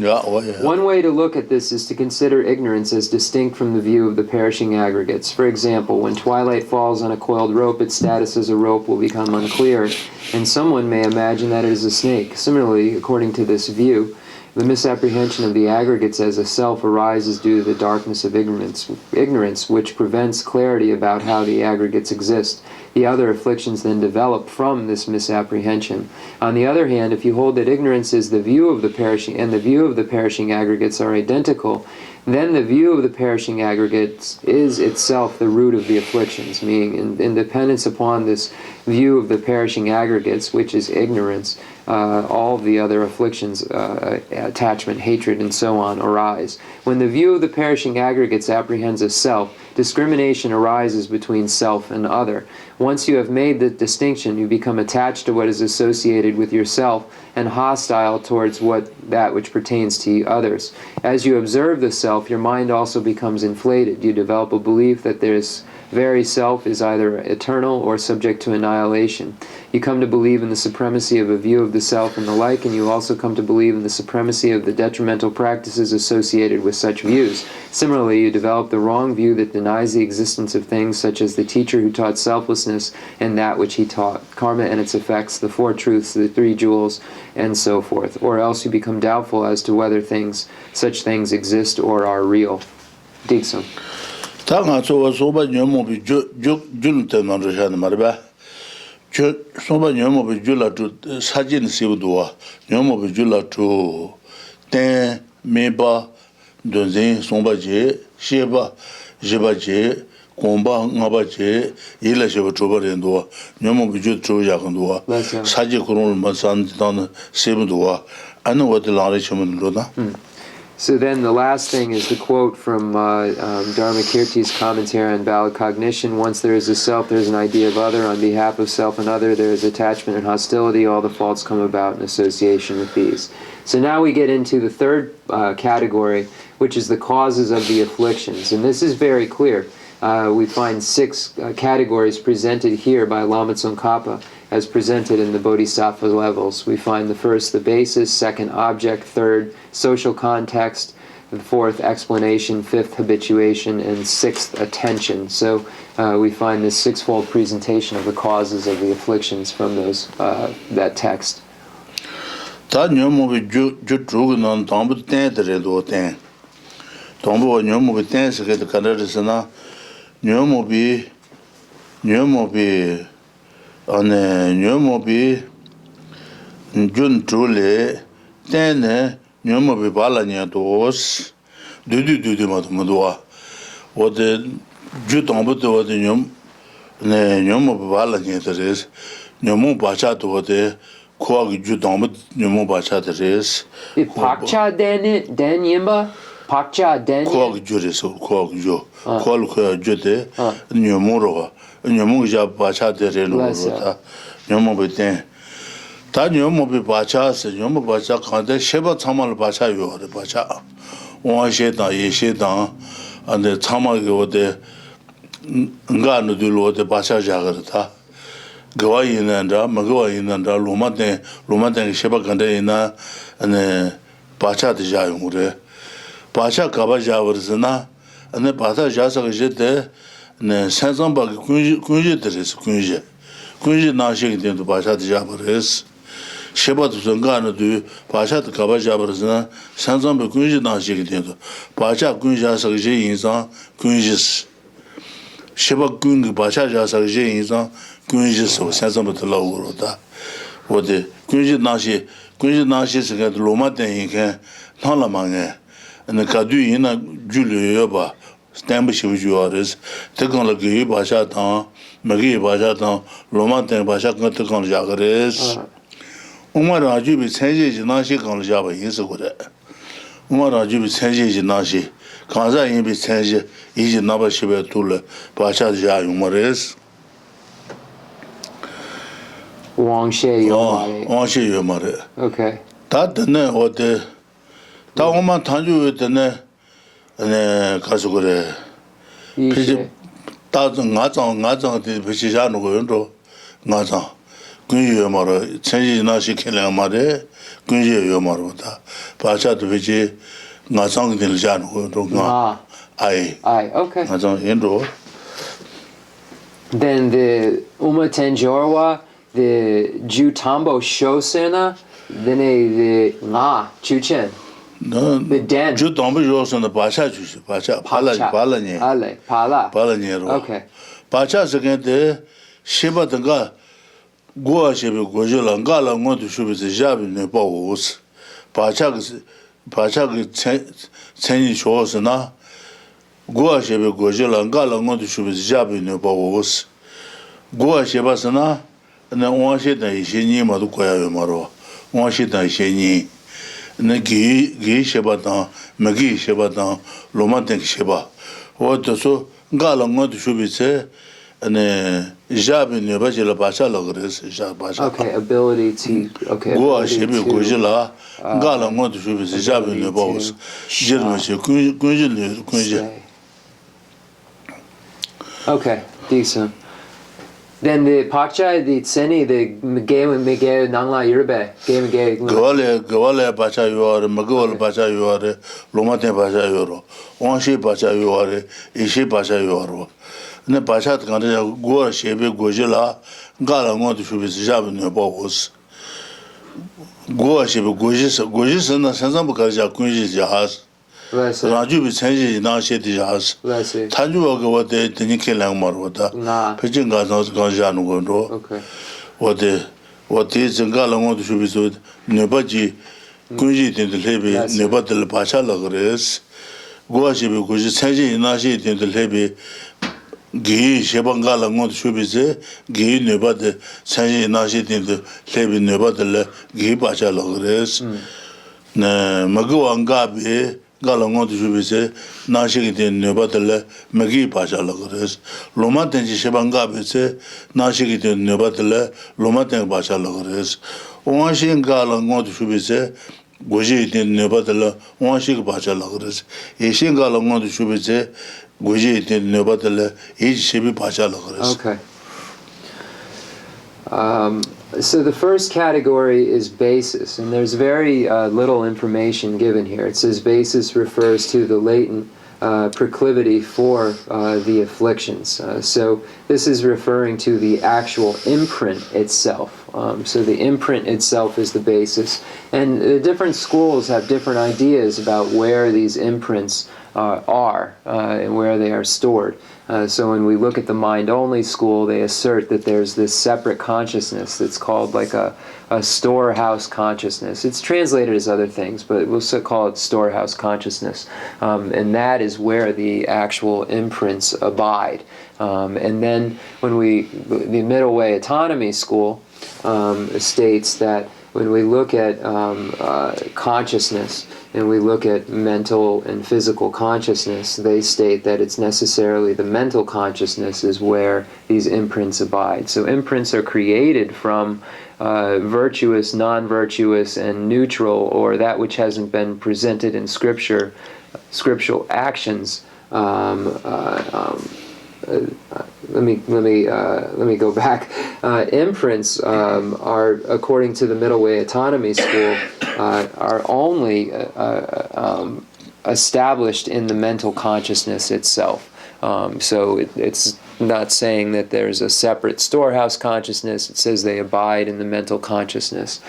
One way to look at this is to consider ignorance as distinct from the view of the perishing aggregates. For example, when twilight falls on a coiled rope, its status as a rope will become unclear, and someone may imagine that it is a snake. Similarly, according to this view, the misapprehension of the aggregates as a self arises due to the darkness of ignorance, which prevents clarity about how the aggregates exist. The other afflictions then develop from this misapprehension. On the other hand, if you hold that ignorance is the view of the perishing, and the view of the perishing aggregates are identical, then the view of the perishing aggregates is itself the root of the afflictions, meaning in dependence upon this view of the perishing aggregates, which is ignorance, all of the other afflictions, attachment, hatred, and so on, arise. When the view of the perishing aggregates apprehends a self, discrimination arises between self and other. Once you have made the distinction, you become attached to what is associated with yourself and hostile towards that which pertains to others. As you observe the self, your mind also becomes inflated. You develop a belief that this very self is either eternal or subject to annihilation. You come to believe in the supremacy of a view of the self and the like, and you also come to believe in the supremacy of the detrimental practices associated with such views. Similarly, you develop the wrong view that denies the existence of things such as the teacher who taught selflessness and that which he taught, karma and its effects, the four truths, the three jewels, and so forth. Or else you become doubtful as to whether such things exist or are real. Dixon. 당아 소바 녀모비 줄 때만 러샤는 말바 저 소바 녀모비 줄라투 사진 시부도와 녀모비 줄라투 때 메바 돈제 송바제 셰바 제바제 공바 나바제 일라셰바 조바렌도와 녀모비 줄 조야근도와 사지 그런 만산단 시부도와 아는 것들 알아주면로다. So then the last thing is the quote from Dharmakirti's commentary on valid cognition. Once there is a self, there is an idea of other. On behalf of self and other, there is attachment and hostility. All the faults come about in association with these. So now we get into the third category, which is the causes of the afflictions. And this is very clear. We find 6 categories presented here by Lama Tsongkhapa as presented in the Bodhisattva levels. We find the first, the basis; second, object; third, social context; the fourth, explanation; fifth, habituation; and sixth, attention. So we find this 6-fold presentation of the causes of the afflictions from that text. Nyomobi Jun Trule Tene Nyomobi Balanya dos Dudu Matumudua. What the Jutambuto was the Nyomobi Balanya is Nyomo Bacha to what the Quag Jutamut Nyomo Bacha is. Pakcha Den Yimba? Pakcha den. Kuak Juris, Kuak Ju, Kual Jute, Numuro, Numuja Bacha de Renota, Numobiten. Tanyomobi Bachas, Yomobacha Kante, Sheba Tamal Bacha, you are the Bacha. One shedan, Yeshedan, and the Tamago de Nganu Dulo de Bacha Jagarta. Gawain and Magawain and Lumaten, Sheba Kandena, and Bacha de Jayure. Bacha Kabaja Verzana, and the Bata Jasa Jete, and Sanzamba Kunjiteris, Kunji Nashik into Bacha de Jabares. Sheba to Sangana do Bacha the Kabaja Verzana, Sanzamba Kunji Nashik into Bacha Kunja Sagaji in San Kunjis. Sheba Kung Bacha Sagaji in San Kunjis or Sanzamba the Laurota. What the Kunji Nashi is against Loma Ten can Talamanga. And the Kadu in a Julia Stambish with yours, technology, Bashatan, Magi Bashatan, Romantan Bashakan Jagares. Umara Jubi changes in Nashi on Java is a good. Umara Jubi changes in Nashi. Kanza in be change, easy number Shiba Tula, Basha Jayumares. Wang She Yomare. Wang She Yomare. Okay. That the name or the Tauma Tanju with the ne and Kasugore. Nazang the Pishano Gondo, Nazang. Kunji Yomara, changing Nashi Kilamare, Kunji Yomarota, Pasha to Vici, Nazang the Jano, I, okay. Nazang Indo. Then the Uma Tenjorwa, the Jutambo Shosena, then the Nga Chuchen. The den. Jutambo Shosena Pasha, Palani, Palani. Okay. Pasha's again the Shiba the God. Goa Shiba Gojula, Gala want to shoot the job in the bows. Pachak Chenrezig shows na. Goa Shiba Gojula, Gala want to shoot the job in the bows. Goa Shiba Sana, and then one shit that is in Madukoya Maro, one shit that is in Nagi Shebatan, Magi Shebatan, Romantic Sheba. What so Gala want to shoot it, and job in the Bachelor Basha Logres, okay, ability to, okay. Goa Shiba Gojula, Gala want to shoot the job in the bows. Okay, decent. Then the Pakcha, the Tseni, the Miguel Nangla Yerbe, Miguel. Gawale Bacha you are, Magol Bacha you are, Lomate Bacha you are, Onshi Bacha you are, Ishi Bacha you are. And the Bacha Kanda Goa Shiba Gojula, Gala want to shoot the job in the bows. Goa Shiba Gojis and the Sansambukaja Kunji Jahas. Raju be changing in our city house. Tanju go what they didn't kill Marwata. Pitching got not Ganjan Gondo. Okay. What is and Gala want to be so Nebaji Kunji in the Levy, Nebatel Pasha Lagres. Goashi because changing in our city in the Levy. Gi Shebangala want to be there. Gi Nebad changing in our city in the Levy Nebatel Gi Pasha Lagres. Maguangabi. Galango to Jubise, Nashik in Nebatele, Magi Pasha Logres, Lomaten Shebangabise, Nashik in Nebatele, Lomaten Pasha Logres, Oanshin Galango to Jubise, Goji in Nebatele, Oanshik Pasha Logres, Ishin Galango to Jubise, Goji in Nebatele, each Shibi Pasha Logres. Okay. So the first category is basis, and there's very little information given here. It says basis refers to the latent proclivity for the afflictions. So this is referring to the actual imprint itself. So the imprint itself is the basis. And the different schools have different ideas about where these imprints are and where they are stored. So when we look at the mind-only school, they assert that there's this separate consciousness that's called like a storehouse consciousness. It's translated as other things, but we'll call it storehouse consciousness. And that is where the actual imprints abide. And then when the Middle Way Autonomy School states that when we look at consciousness and we look at mental and physical consciousness, they state that it's necessarily the mental consciousness is where these imprints abide. So imprints are created from virtuous, non-virtuous, and neutral, or that which hasn't been presented in scriptural actions. Let me go back. Imprints are, according to the Middle Way Autonomy School, are only established in the mental consciousness itself. So it's not saying that there's a separate storehouse consciousness. It says they abide in the mental consciousness.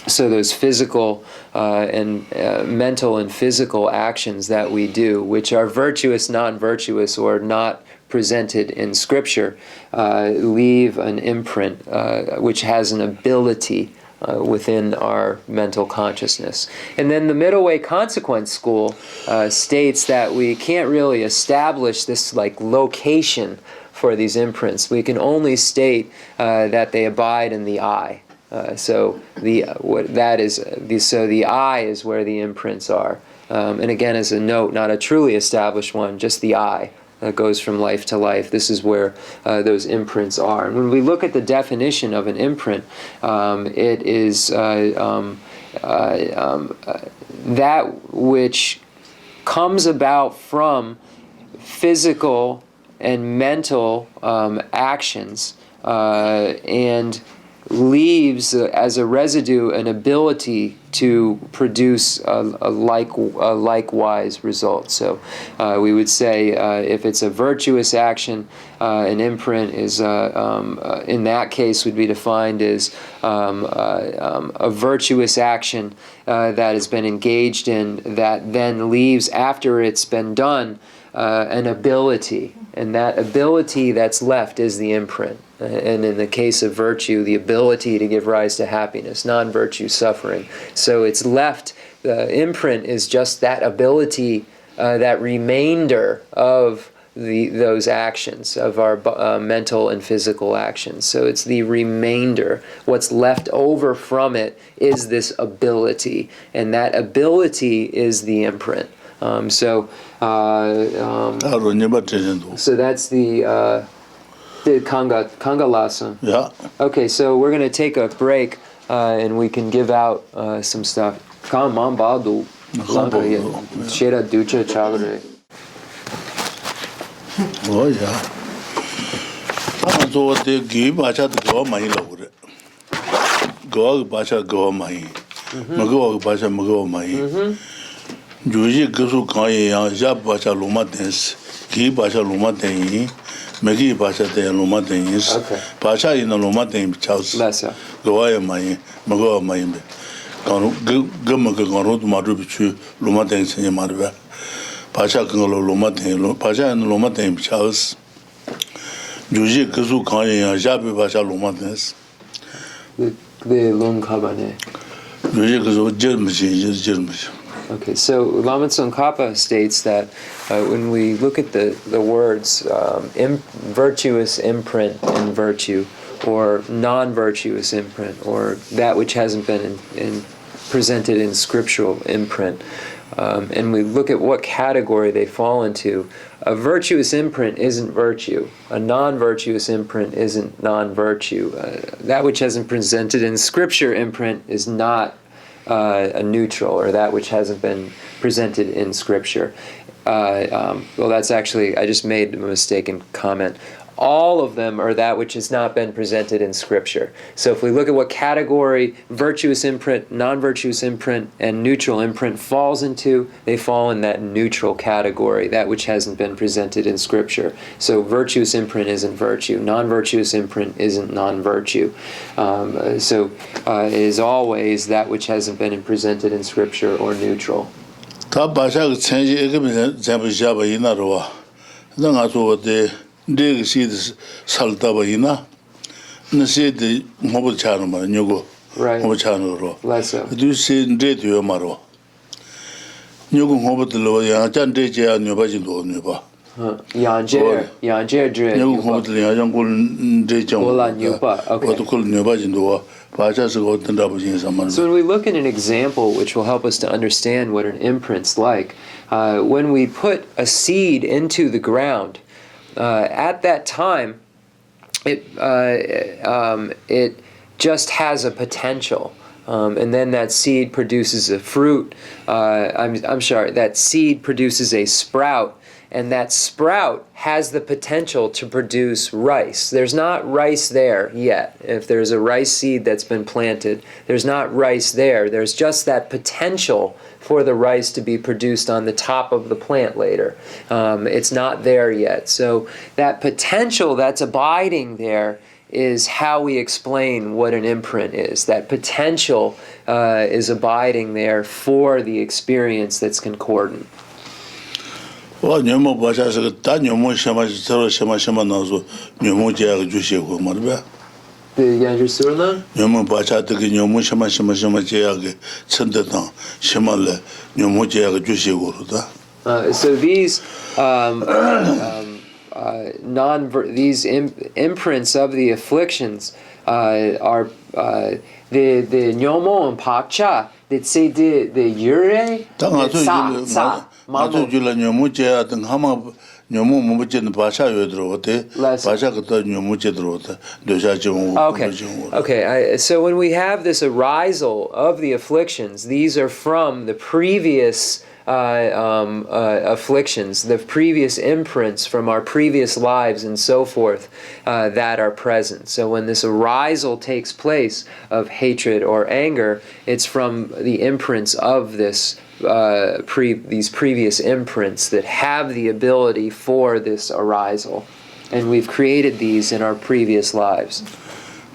So those physical and mental and physical actions that we do, which are virtuous, non-virtuous, or not presented in Scripture, leave an imprint which has an ability within our mental consciousness. And then the Middle Way Consequence School states that we can't really establish this like location for these imprints. We can only state that they abide in the eye. So the eye is where the imprints are. And again, as a note, not a truly established one, just the eye that goes from life to life. This is where those imprints are. And when we look at the definition of an imprint, it is that which comes about from physical and mental actions and leaves as a residue an ability to produce a likewise result. So we would say if it's a virtuous action, an imprint is in that case would be defined as a virtuous action that has been engaged in that then leaves after it's been done an ability, and that ability that's left is the imprint. And in the case of virtue, the ability to give rise to happiness, non-virtue suffering. So it's left, the imprint is just that ability, that remainder of those actions, of our mental and physical actions. So it's the remainder. What's left over from it is this ability, and that ability is the imprint. So that's the Kanga Lhasa. Yeah. Okay, so we're going to take a break and we can give out some stuff. Oh yeah. So the give bacha go mai lo. Go bacha go mai. Mago bacha mago mai. Juji gusu kai ya ja bacha luma dens. Give bacha luma den. Megi bacha de luma den is. Bacha in luma den chaus. Lessa. Go ai mai. Mago mai. Kanu gum ga kanu madu bichu luma den se marwa. Bacha kangalo luma den. Bacha in luma den chaus. Juji gusu kai ya ja bacha luma dens. The lung kabane. Juji gusu jermji. Okay, so Lama Tsongkhapa states that when we look at the words virtuous imprint and virtue, or non-virtuous imprint, or that which hasn't been presented in scriptural imprint, and we look at what category they fall into, a virtuous imprint isn't virtue, a non-virtuous imprint isn't non-virtue, that which hasn't presented in scripture imprint is not a neutral, or that which hasn't been presented in Scripture. Well, that's actually, I just made a mistaken comment. All of them are that which has not been presented in Scripture. So if we look at what category virtuous imprint, non-virtuous imprint, and neutral imprint falls into, they fall in that neutral category, that which hasn't been presented in Scripture. So virtuous imprint isn't virtue, non-virtuous imprint isn't non-virtue. So it is always that which hasn't been presented in Scripture or neutral. Degis saltabaina, Nasi Mobile Channel, Nugo, Mobile Channel. Do see date your maro. Nugo Mobile, Yan Deja, Nubajin, Nuba. Yanjer, Nuba, Nuba, Deja, what to call Nubajin, So when we look at an example which will help us to understand what an imprint's like, when we put a seed into the ground, at that time, it just has a potential. And then that seed produces a fruit. I'm sorry, that seed produces a sprout, and that sprout has the potential to produce rice. There's not rice there yet. If there's a rice seed that's been planted, there's not rice there. There's just that potential for the rice to be produced on the top of the plant later. It's not there yet. So that potential that's abiding there is how we explain what an imprint is. That potential is abiding there for the experience that's concordant. So when we look at so these these imprints of the afflictions are the nyomo and pakcha that say the yure sa Okay, so when we have this arisal of the afflictions, these are from the previous afflictions, the previous imprints from our previous lives and so forth that are present. So when this arisal takes place of hatred or anger, it's from the imprints of this these previous imprints that have the ability for this arisal. And we've created these in our previous lives.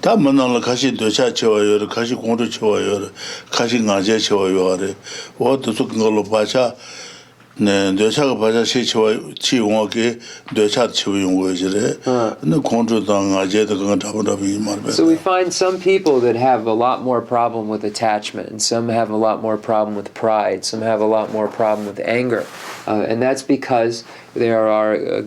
다 만나는 가시 도차 채워요. 가시 공도 채워요. 가시 나제 채워요. 뭐도 속은 걸로 봐자. 네, 도차가 봐자 시 채워 치용하게 도차 채워용 거지래. 근데 공도당 나제도 그건 답답이 말ပဲ. So we find some people that have a lot more problem with attachment, and some have a lot more problem with pride, some have a lot more problem with anger. And that's because there are a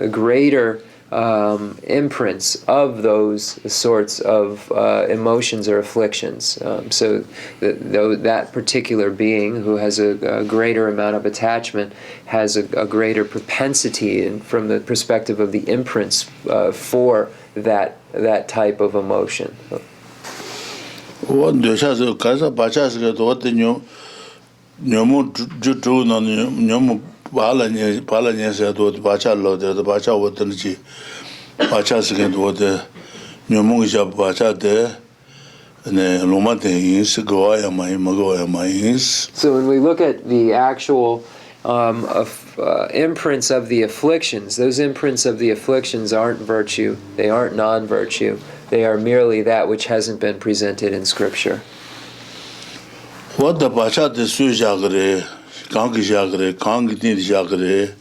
greater imprints of those sorts of emotions or afflictions. So that particular being who has a greater amount of attachment has a greater propensity, and from the perspective of the imprints for that type of emotion. 발라니에서 바차로데 바차 오든지 바차스게 도데 녀몽이자 바차데 네 로마데 인스고야 마이 마고야 마이스. So when we look at the actual imprints of the afflictions, those imprints of the afflictions aren't virtue, they aren't non-virtue, they are merely that which hasn't been presented in Scripture. What the bacha suijagre 강기 시작을 강기 뒤 시작을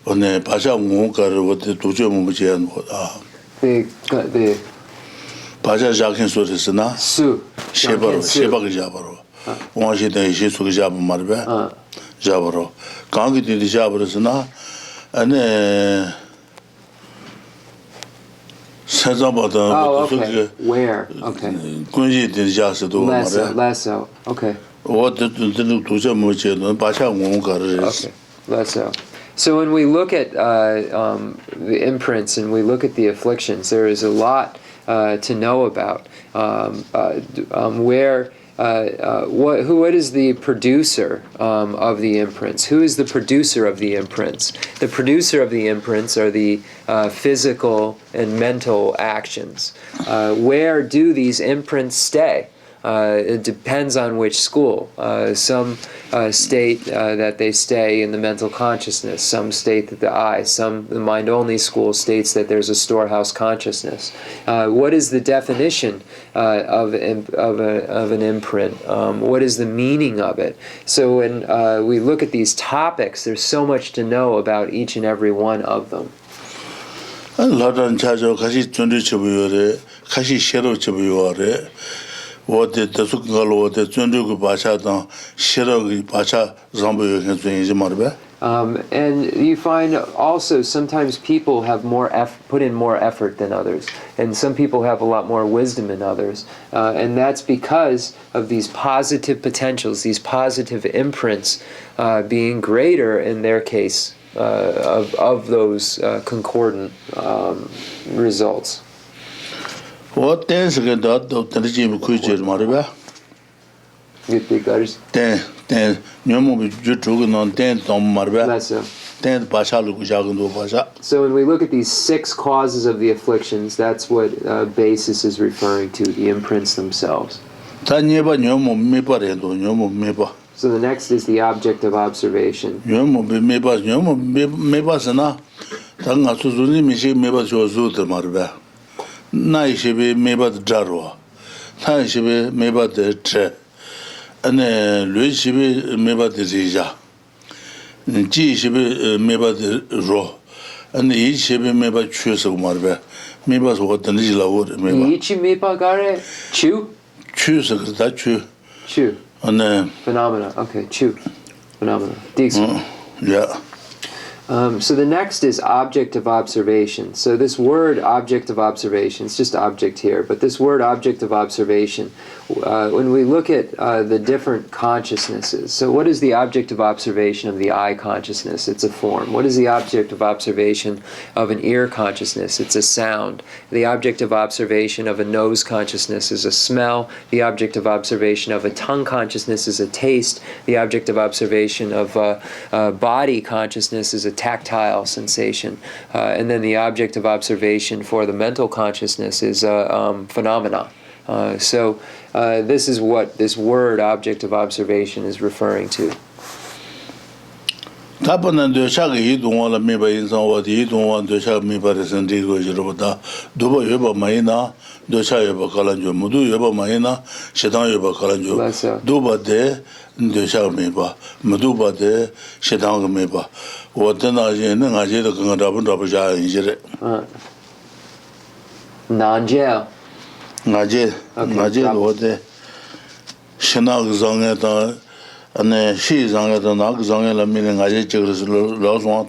오늘 바샤 공가를 어때 도저히 못 지한 거다. the 바샤 작은 소리스나 수 셰바로 잡아로 원시대 예수가 잡은 말배 잡아로 강기 뒤 잡으러스나 안에 사자보다 okay. Where? Okay. 군지 뒤 잡서도 말배 Less so. Okay. Okay, less so. So when we look at the imprints and we look at the afflictions, there is a lot to know about. What is the producer of the imprints? Who is the producer of the imprints? The producer of the imprints are the physical and mental actions. Where do these imprints stay? It depends on which school. Some state that they stay in the mental consciousness. Some state that the mind-only school states that there's a storehouse consciousness. What is the definition of an imprint? What is the meaning of it? So when we look at these topics, there's so much to know about each and every one of them. What the Sukalo, the Junduku Bacha, Shiro Bacha, Zambu, and Marbe? And you find also sometimes people have put in more effort than others, and some people have a lot more wisdom than others, and that's because of these positive potentials, these positive imprints being greater in their case of those concordant results. What dance again? The Jim Kucher Marba? Good big gutters. Then, Nyomo, you took on 10 on Marba. That's so. 10 Pashalu Jagundu Pasha. So when we look at these 6 causes of the afflictions, that's what basis is referring to, the imprints themselves. Tanyeba Nyomo Meparendo, Nyomo Mepa. So the next is the object of observation. Nyomo Mepasana, Tanga Suzuni Mishi Meba Jozuta Marba. Naishibi Meba Jarwa. Naishibi Meba de Tre. And Luishibi Meba de Rija. Jishibi Meba de Ro. And Ishibi Meba Chusa Marba. Meba what the Nijla would Meba. Ichi Mepa Gare? Chu? Chusa, that Chu. Chu. And Phenomena. Okay, Chu. Phenomena. yeah. So the next is object of observation. So this word object of observation, it's just object here, but this word object of observation, when we look at the different consciousnesses, so what is the object of observation of the eye consciousness? It's a form. What is the object of observation of an ear consciousness? It's a sound. The object of observation of a nose consciousness is a smell. The object of observation of a tongue consciousness is a taste. The object of observation of body consciousness is a tactile sensation, and then the object of observation for the mental consciousness is phenomena. So this is what this word object of observation is referring to. Tapanan de Shag Yidon Meba in some what Yidon de Shag Meba is in Digo Jirota, Duba Yuba Maina, Dosha Yuba Kalanjo, Mudu Yuba Maina, Shetan Yuba Kalanjo, Duba de Dosha Meba, Muduba de Shetan Meba. What then I did the Gangaban Rabaja in Jere. Namgyal. Najel, what the Shanag Zangata. And she is on the Nagzanga meaning I just lost one.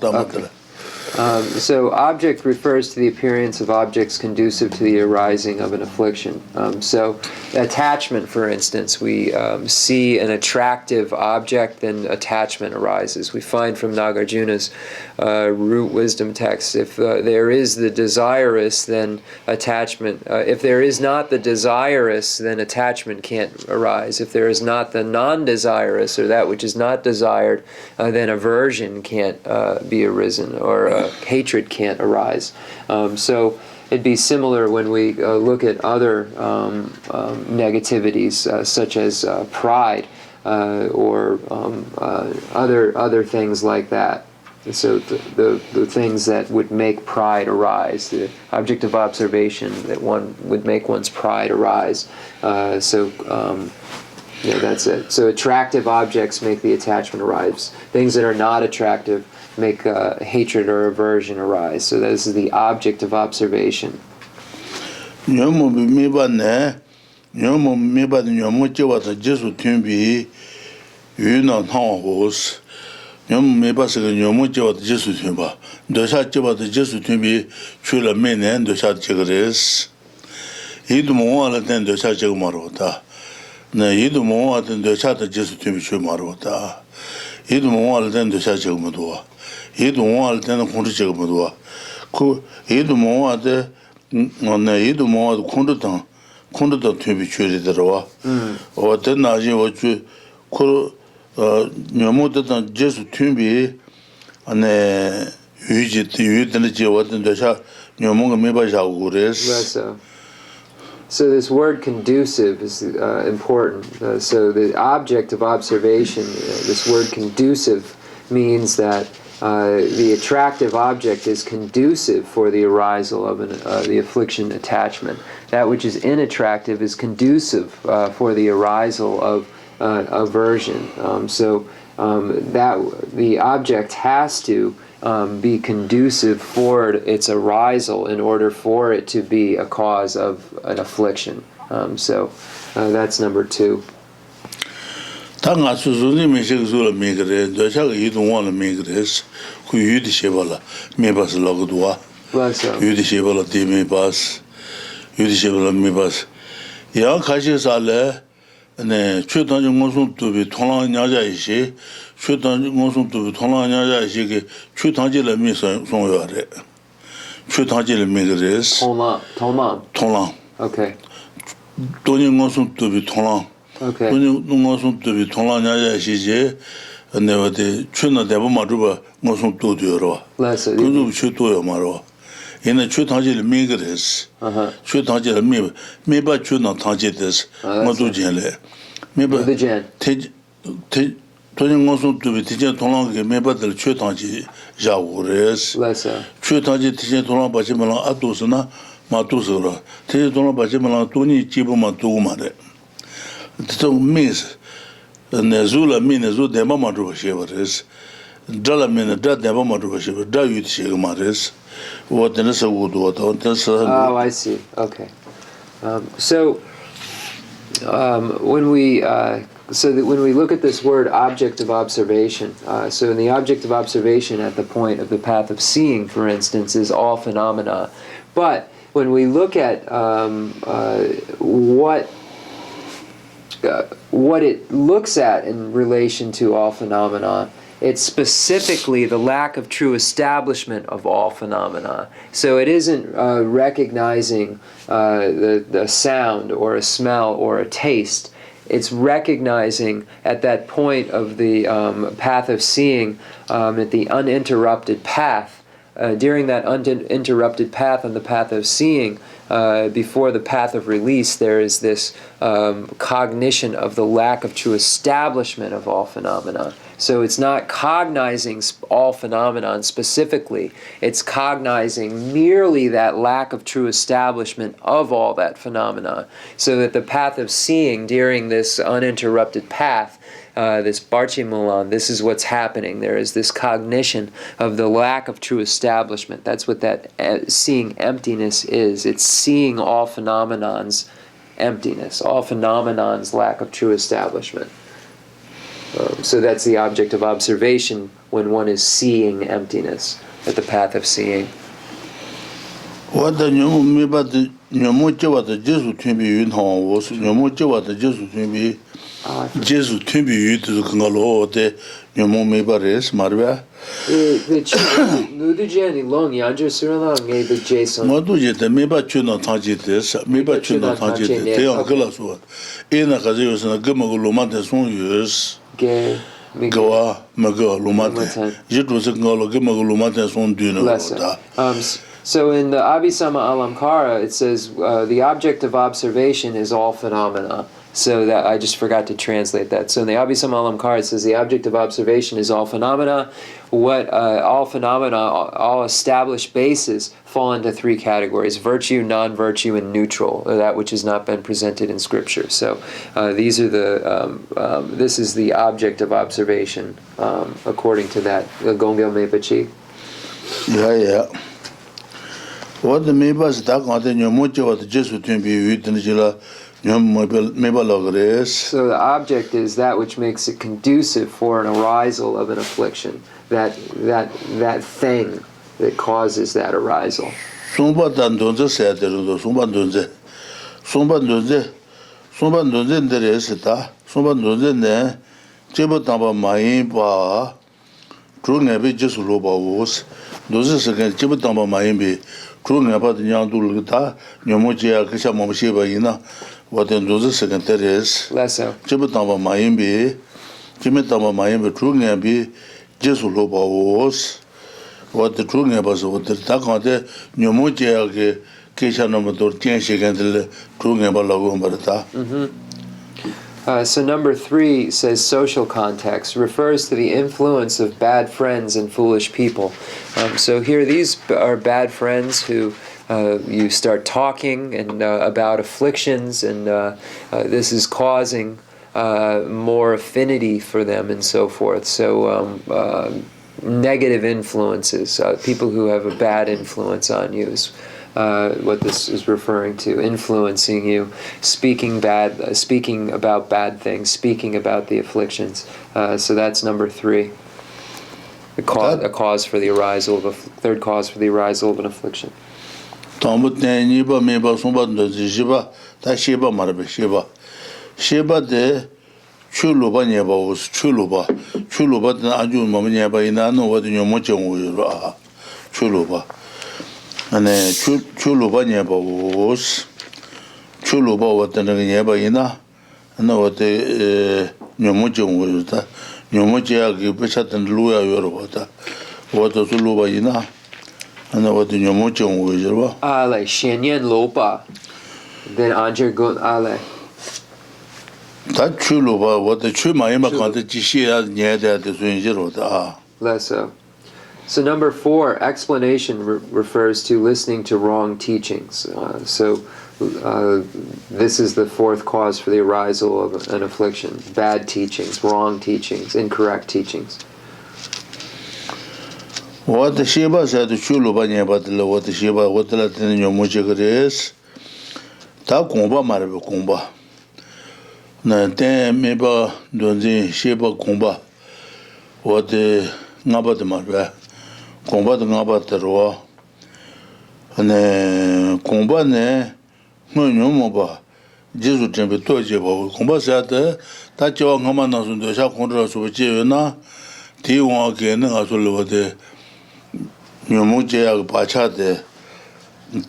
So object refers to the appearance of objects conducive to the arising of an affliction. So attachment, for instance, we see an attractive object, then attachment arises. We find from Nagarjuna's root wisdom text, if there is the desirous, then attachment. If there is not the desirous, then attachment can't arise. If there is not the non-desirous, or that which is not desired, then aversion can't be arisen, or hatred can't arise. So it'd be similar when we look at other negativities, such as pride, or other things like that. So the things that would make pride arise, the object of observation that one would make one's pride arise. Yeah, that's it. So attractive objects make the attachment arise. Things that are not attractive make hatred or aversion arise. So this is the object of observation. Yidu Moal then Kundu Chegmudua. Yidu Moa de Yidu Moa Kundutan to be treated the Rawa. Or then Naji was you Yamutan Jesu Tumbi and Ujit and the Jewat and the Shah Yamunga Meba Jagures. So this word conducive is important. So the object of observation, this word conducive, means that the attractive object is conducive for the arisal of the affliction attachment. That which is inattractive is conducive for the arisal of aversion. So that the object has to be conducive for its arisal in order for it to be a cause of an affliction. So that's number 2. 당가 수준이 미식으로 미그레 저차가 이동원을 미그레스 그 유디시발라 미바스라고도와 Bless you. 유디시발라 디미바스 유디시발라 미바스 야 가시살레 네 최단적 모습도 통랑냐자이시 최단적 모습도 통랑냐자이시 최단지를 미선 송요래 최단지를 미그레스 통랑 Okay. 돈이 모습도 통랑 Okay. 돈이 모습도 통랑냐자이시지 내가데 최나 대보마주바 모습도 되어라 Bless you. 그도 최도요 말어 얘는 최단지를 미그레스 최단지를 미바 최나 단지데스 모두 전에 미바 돈이 모습도 되게 통랑게 미바들 최단지 자고레스 Bless you. 최단지 되게 통랑 받지만 아도스나 마도스라 되게 통랑 받지만 돈이 집으면 두고 말해 또 미스 내줄라 미네줄 대마마도 버셔버스 달라미네 다 대마마도 버셔버 다 유티시가 말레스 what Oh, I see. Okay. So when we look at this word object of observation, so in the object of observation at the point of the path of seeing, for instance, is all phenomena. But when we look at what it looks at in relation to all phenomena, it's specifically the lack of true establishment of all phenomena. So it isn't recognizing the sound or a smell or a taste. It's recognizing at that point of the path of seeing, at the uninterrupted path, during that uninterrupted path on the path of seeing, before the path of release, there is this cognition of the lack of true establishment of all phenomena. So it's not cognizing all phenomenon specifically, it's cognizing merely that lack of true establishment of all that phenomena. So that the path of seeing during this uninterrupted path, this Barchimulan, this is what's happening. There is this cognition of the lack of true establishment. That's what that seeing emptiness is. It's seeing all phenomenon's emptiness, all phenomenon's lack of true establishment. So that's the object of observation when one is seeing emptiness at the path of seeing. What the new but Nyamocha Jesu to be in home was Nyamocha Jesu to be Jesu to be to the Kangalo, the Nyamomebares, Marva. The Nudujani long Yanja Suralang gave the Jason. Maduja, the Meba Chuna Tajitis, Meba Chuna Tajit, they are Galasua. In a Kazios and a Gamaguloman son years. Gawa, Maga, Lumate. It was a Galo Gamagulumate son Duna. So in the Abhisama Alamkara, it says the object of observation is all phenomena. So that I just forgot to translate that. So in the Abhisama Alamkara, it says the object of observation is all phenomena. What all phenomena, all established bases, fall into three categories: virtue, non-virtue, and neutral, or that which has not been presented in Scripture. So these are the this is the object of observation according to that Gongyal Mepachi. Yeah. What the Mebas Dak on the Nyamocha was just between be written Jilla. So the object is that which makes it conducive for an arisal of an affliction, that thing that causes that arisal. What in those secretaries? Less so. Chibutama Mayimbi, Jimitama Mayimbi, Trungabi, Jesuloba was what the Trungabas with the Takante, Numuja, Kishanamator, Tianshik and the Trungabalagumbata. So number 3 says social context, refers to the influence of bad friends and foolish people. So here these are bad friends who you start talking and about afflictions, and this is causing more affinity for them and so forth. So negative influences, people who have a bad influence on you, what this is referring to, influencing you, speaking about bad things, speaking about the afflictions. So that's number 3. A cause for the arisal of third cause for the arisal of an affliction. Chuluba nyeba was chuluba the ajun mama nyeba ina no what you moche wo chuluba and chuluba nyeba was chuluba what the nyeba ina no what the nyomoche wo ta nyomoche agi pesat and luya yorota what the chuluba ina and what the nyomoche wo yorwa Ale shenyen lopa then anjer gun ale. That chuluba what the chumaima kante jishia nyeda the sunjiro. Less so. So number 4, explanation refers to listening to wrong teachings. This is the 4th cause for the arisal of an affliction. Bad teachings, wrong teachings, incorrect teachings. What the Shiba said to chuluba nyeba what the Shiba what the Latin yomuchigres. Ta kumba marabe kumba. Na ten meba donzi Shiba kumba. What the ngaba de marbe. Kumba de ngaba terwa. Ne kumba ne nyomoba. Jesu tembe toje ba. Kumba said ta jawa ngama na sunde sha kondra so je na. Ti wa ke na so lo de nyomoje ya bacha de.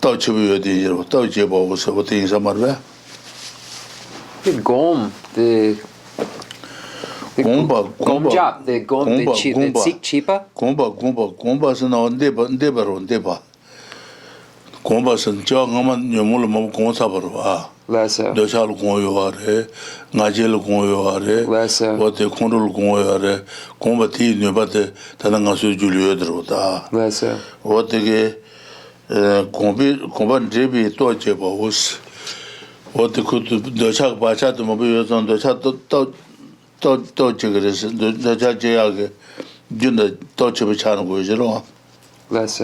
Tao chibu de jero tao je ba wo so te sa marbe. The gom, the Gomba, the chipa. Gomba is now Deba. Gomba is John Yamula Gonsabara. Lesser. The Shal Goyoare, Najel Goyoare, Lesser. what the Condol Goyoare, Gomba tea, Nubate, Tanangasu Julia Drota. Lesser. What the Gomba Debi Torcheba was. What the could the Chak Bachat Mobile on the Chat Torchigres, the Jajag, Junda Torchibichan Gujero. Less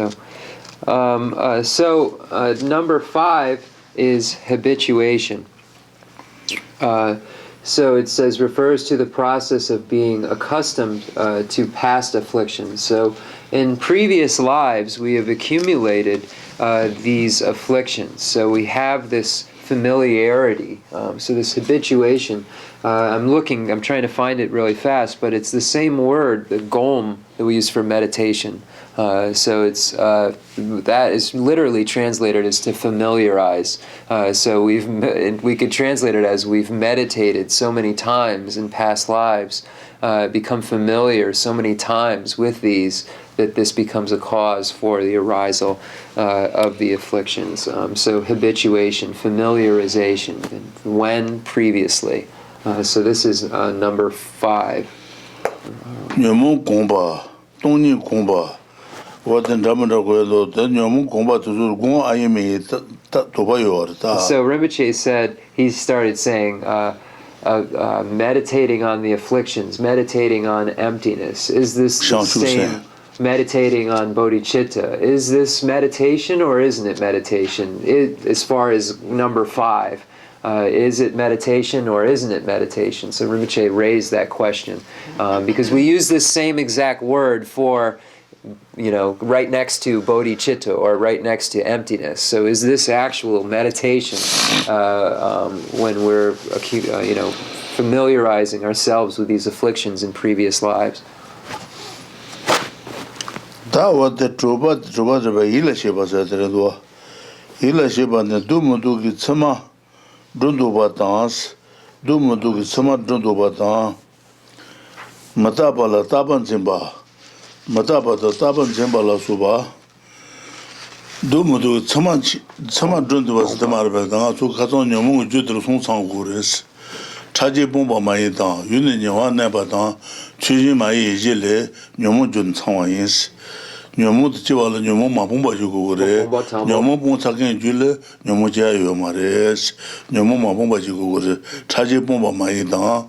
so. Number 5 is habituation. So it says refers to the process of being accustomed to past afflictions. So in previous lives we have accumulated these afflictions. So we have this familiarity. So this habituation, I'm trying to find it really fast, but it's the same word, the gom, that we use for meditation. So it's that is literally translated as to familiarize. So we could translate it as we've meditated so many times in past lives, become familiar so many times with these, that this becomes a cause for the arisal of the afflictions. So habituation, familiarization, when previously. So this is number 5. Nyamu Gomba, Tony Gomba. What the Ramada Goyo, then Yamu Gomba to go Ayami Tobayo. So Rinpoche said he started saying, meditating on the afflictions, meditating on emptiness. Is this the same? Meditating on bodhicitta. Is this meditation or isn't it meditation? As far as number 5, is it meditation or isn't it meditation? So Rinpoche raised that question because we use this same exact word for, right next to bodhicitta or right next to emptiness. So is this actual meditation when we're, familiarizing ourselves with these afflictions in previous lives? That was the Truba, Hila Shiba said, Hila Shiba, the Dumuduki Sama, Dunduba dance, Dumuduki Sama Dunduba dance, Mataba la Taban Zimba, Mataba the Taban Zimba la Suba, Dumudu Sama Dunduba Stamarba, to Katon Yamu Jutru Song Gures, Chaji Bomba Maida, Union Yawan Nebatan, Chuji Mai Jile, Yamujun Tawans. Nyomu Chivala Nyomu Mabumba Jugure, Nyomu Bunsakin Jule, Nyomu Jayo Mares, Nyomu Mabumba Jugure, Taji Bomba Maida,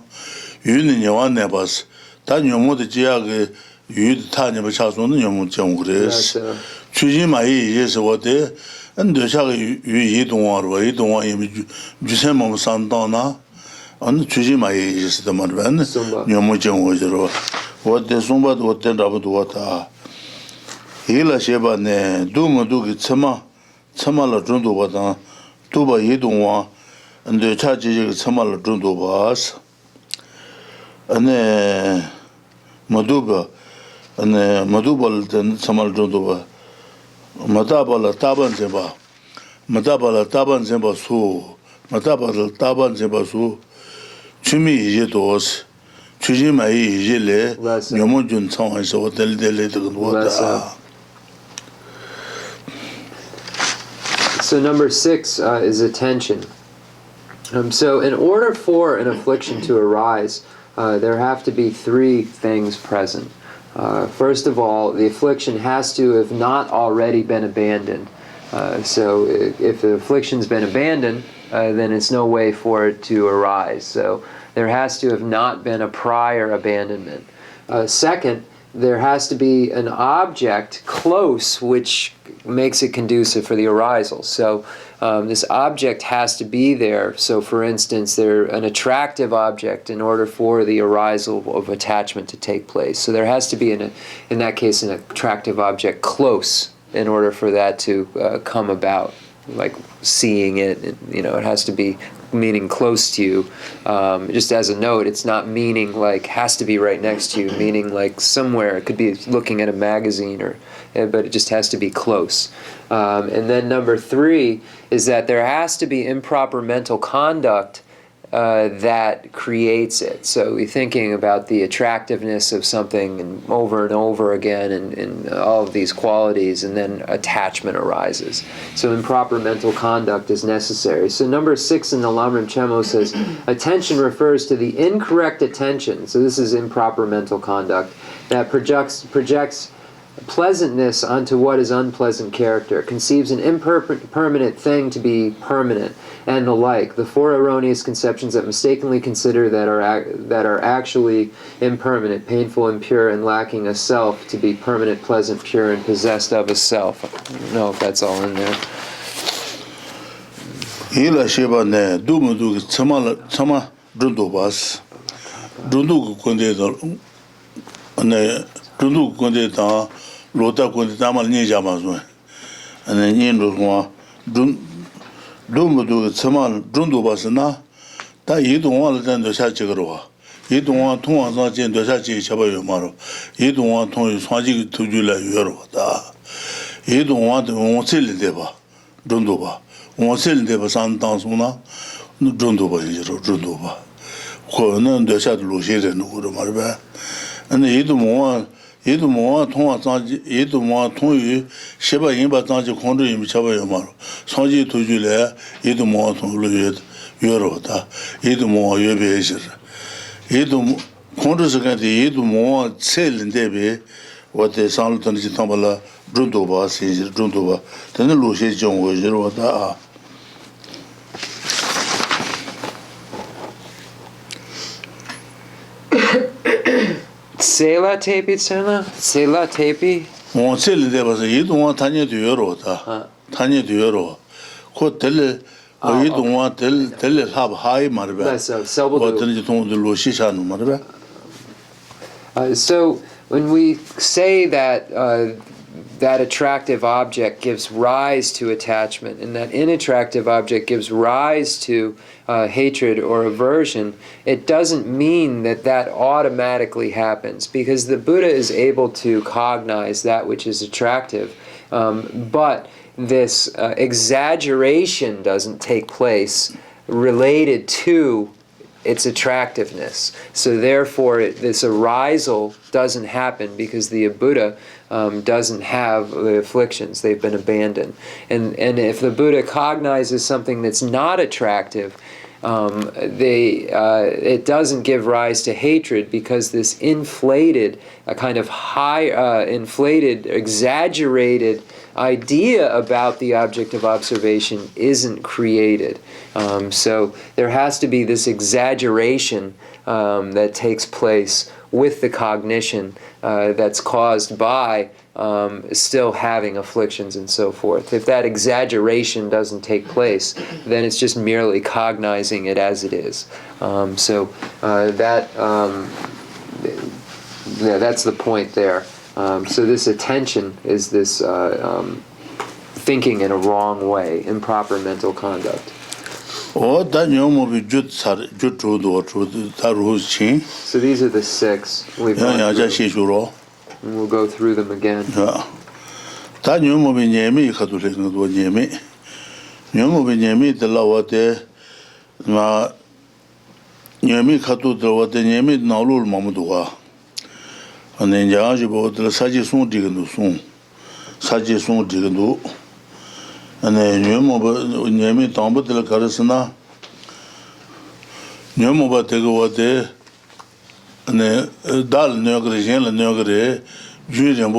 Union Yawan Nebas, Tan Yomu the Jiag, Yud Tanya Chason, Yomu Jangures, Chuji Mai is what they, 안 되샤가 유 이동화로 이동화 이미 주세모 산다나 안 주지 마이 있었단 말이야. 녀모정 오저로 어때 송바도 어때 라고도 왔다. 힐라 셰바네 두모두기 참말로 정도 받아 두바 이동화 근데 차지가 참말로 정도 봐서 안에 마두바 안에 마두발든 참말로 정도 봐 마다발라 타반제바 마다발라 타반제바 수 마다발라 타반제바 수 취미 이제도스 취지마이 이제래 녀모준 상황에서 어떨때래도 뭐다. So number 6 is attention. So in order for an affliction to arise, there have to be 3 things present. First of all, the affliction has to have not already been abandoned. So if the affliction's been abandoned, then it's no way for it to arise. So there has to have not been a prior abandonment. Second, there has to be an object close which makes it conducive for the arisal. So this object has to be there. So for instance, they're an attractive object in order for the arisal of attachment to take place. So there has to be, in that case, an attractive object close in order for that to come about. Like seeing it, it has to be meaning close to you. Just as a note, it's not meaning like has to be right next to you, meaning like somewhere. It could be looking at a magazine, but it just has to be close. And then number 3 is that there has to be improper mental conduct that creates it. So we're thinking about the attractiveness of something and over again and all of these qualities, and then attachment arises. So improper mental conduct is necessary. So number 6 in the Lamrim Chenmo says, attention refers to the incorrect attention. So this is improper mental conduct that projects pleasantness onto what is unpleasant character, conceives an impermanent thing to be permanent, and the like. The 4 erroneous conceptions that mistakenly consider that are actually impermanent, painful, impure, and lacking a self to be permanent, pleasant, pure, and possessed of a self. I don't know if that's all in there. Hila sheba ne dumu chama rundu bas rundu konde ne rundu konde ta lota konde tamal ni jama so ane ni ro ko dumu chama rundu bas na ta yidong wa den de sha ji ro yidong tong wa za jian de sha ji chaba yo ma ro yidong tong yu swa ji tu ju la yo ro da yidong de wo zhe le de ba rundu ba我这里的不上当中呢，那中途吧也就中途吧，可能留下的路线人或者嘛是吧？那一度么通话张机，一度么通于西北人把张机控制也差不多嘛，上机推出来，一度么通路越绕的，一度么越别些，一度控制时间的一度么车人那边，我在上路等去他们了。中途吧，先是中途吧，但是路线讲我就是我的啊。Sela tepi tsena? Sela tepi? 我这里的不是一栋他年对了的，他年对了，可得了，我一栋得了他不还嘛的呗？我等就从的路线上嘛的呗。So when we say that that attractive object gives rise to attachment, and that inattractive object gives rise to hatred or aversion, it doesn't mean that that automatically happens, because the Buddha is able to cognize that which is attractive, but this exaggeration doesn't take place related to its attractiveness. So therefore this arisal doesn't happen because the Buddha doesn't have the afflictions, they've been abandoned. And if the Buddha cognizes something that's not attractive, it doesn't give rise to hatred, because this inflated, a kind of high, inflated, exaggerated idea about the object of observation isn't created. So there has to be this exaggeration that takes place with the cognition that's caused by still having afflictions and so forth. If that exaggeration doesn't take place, then it's just merely cognizing it as it is. That's the point there. So this attention is this thinking in a wrong way, improper mental conduct. So these are the 6. We've gone through. And we'll go through them again. Dal Nogre, Jen Nogre, Julian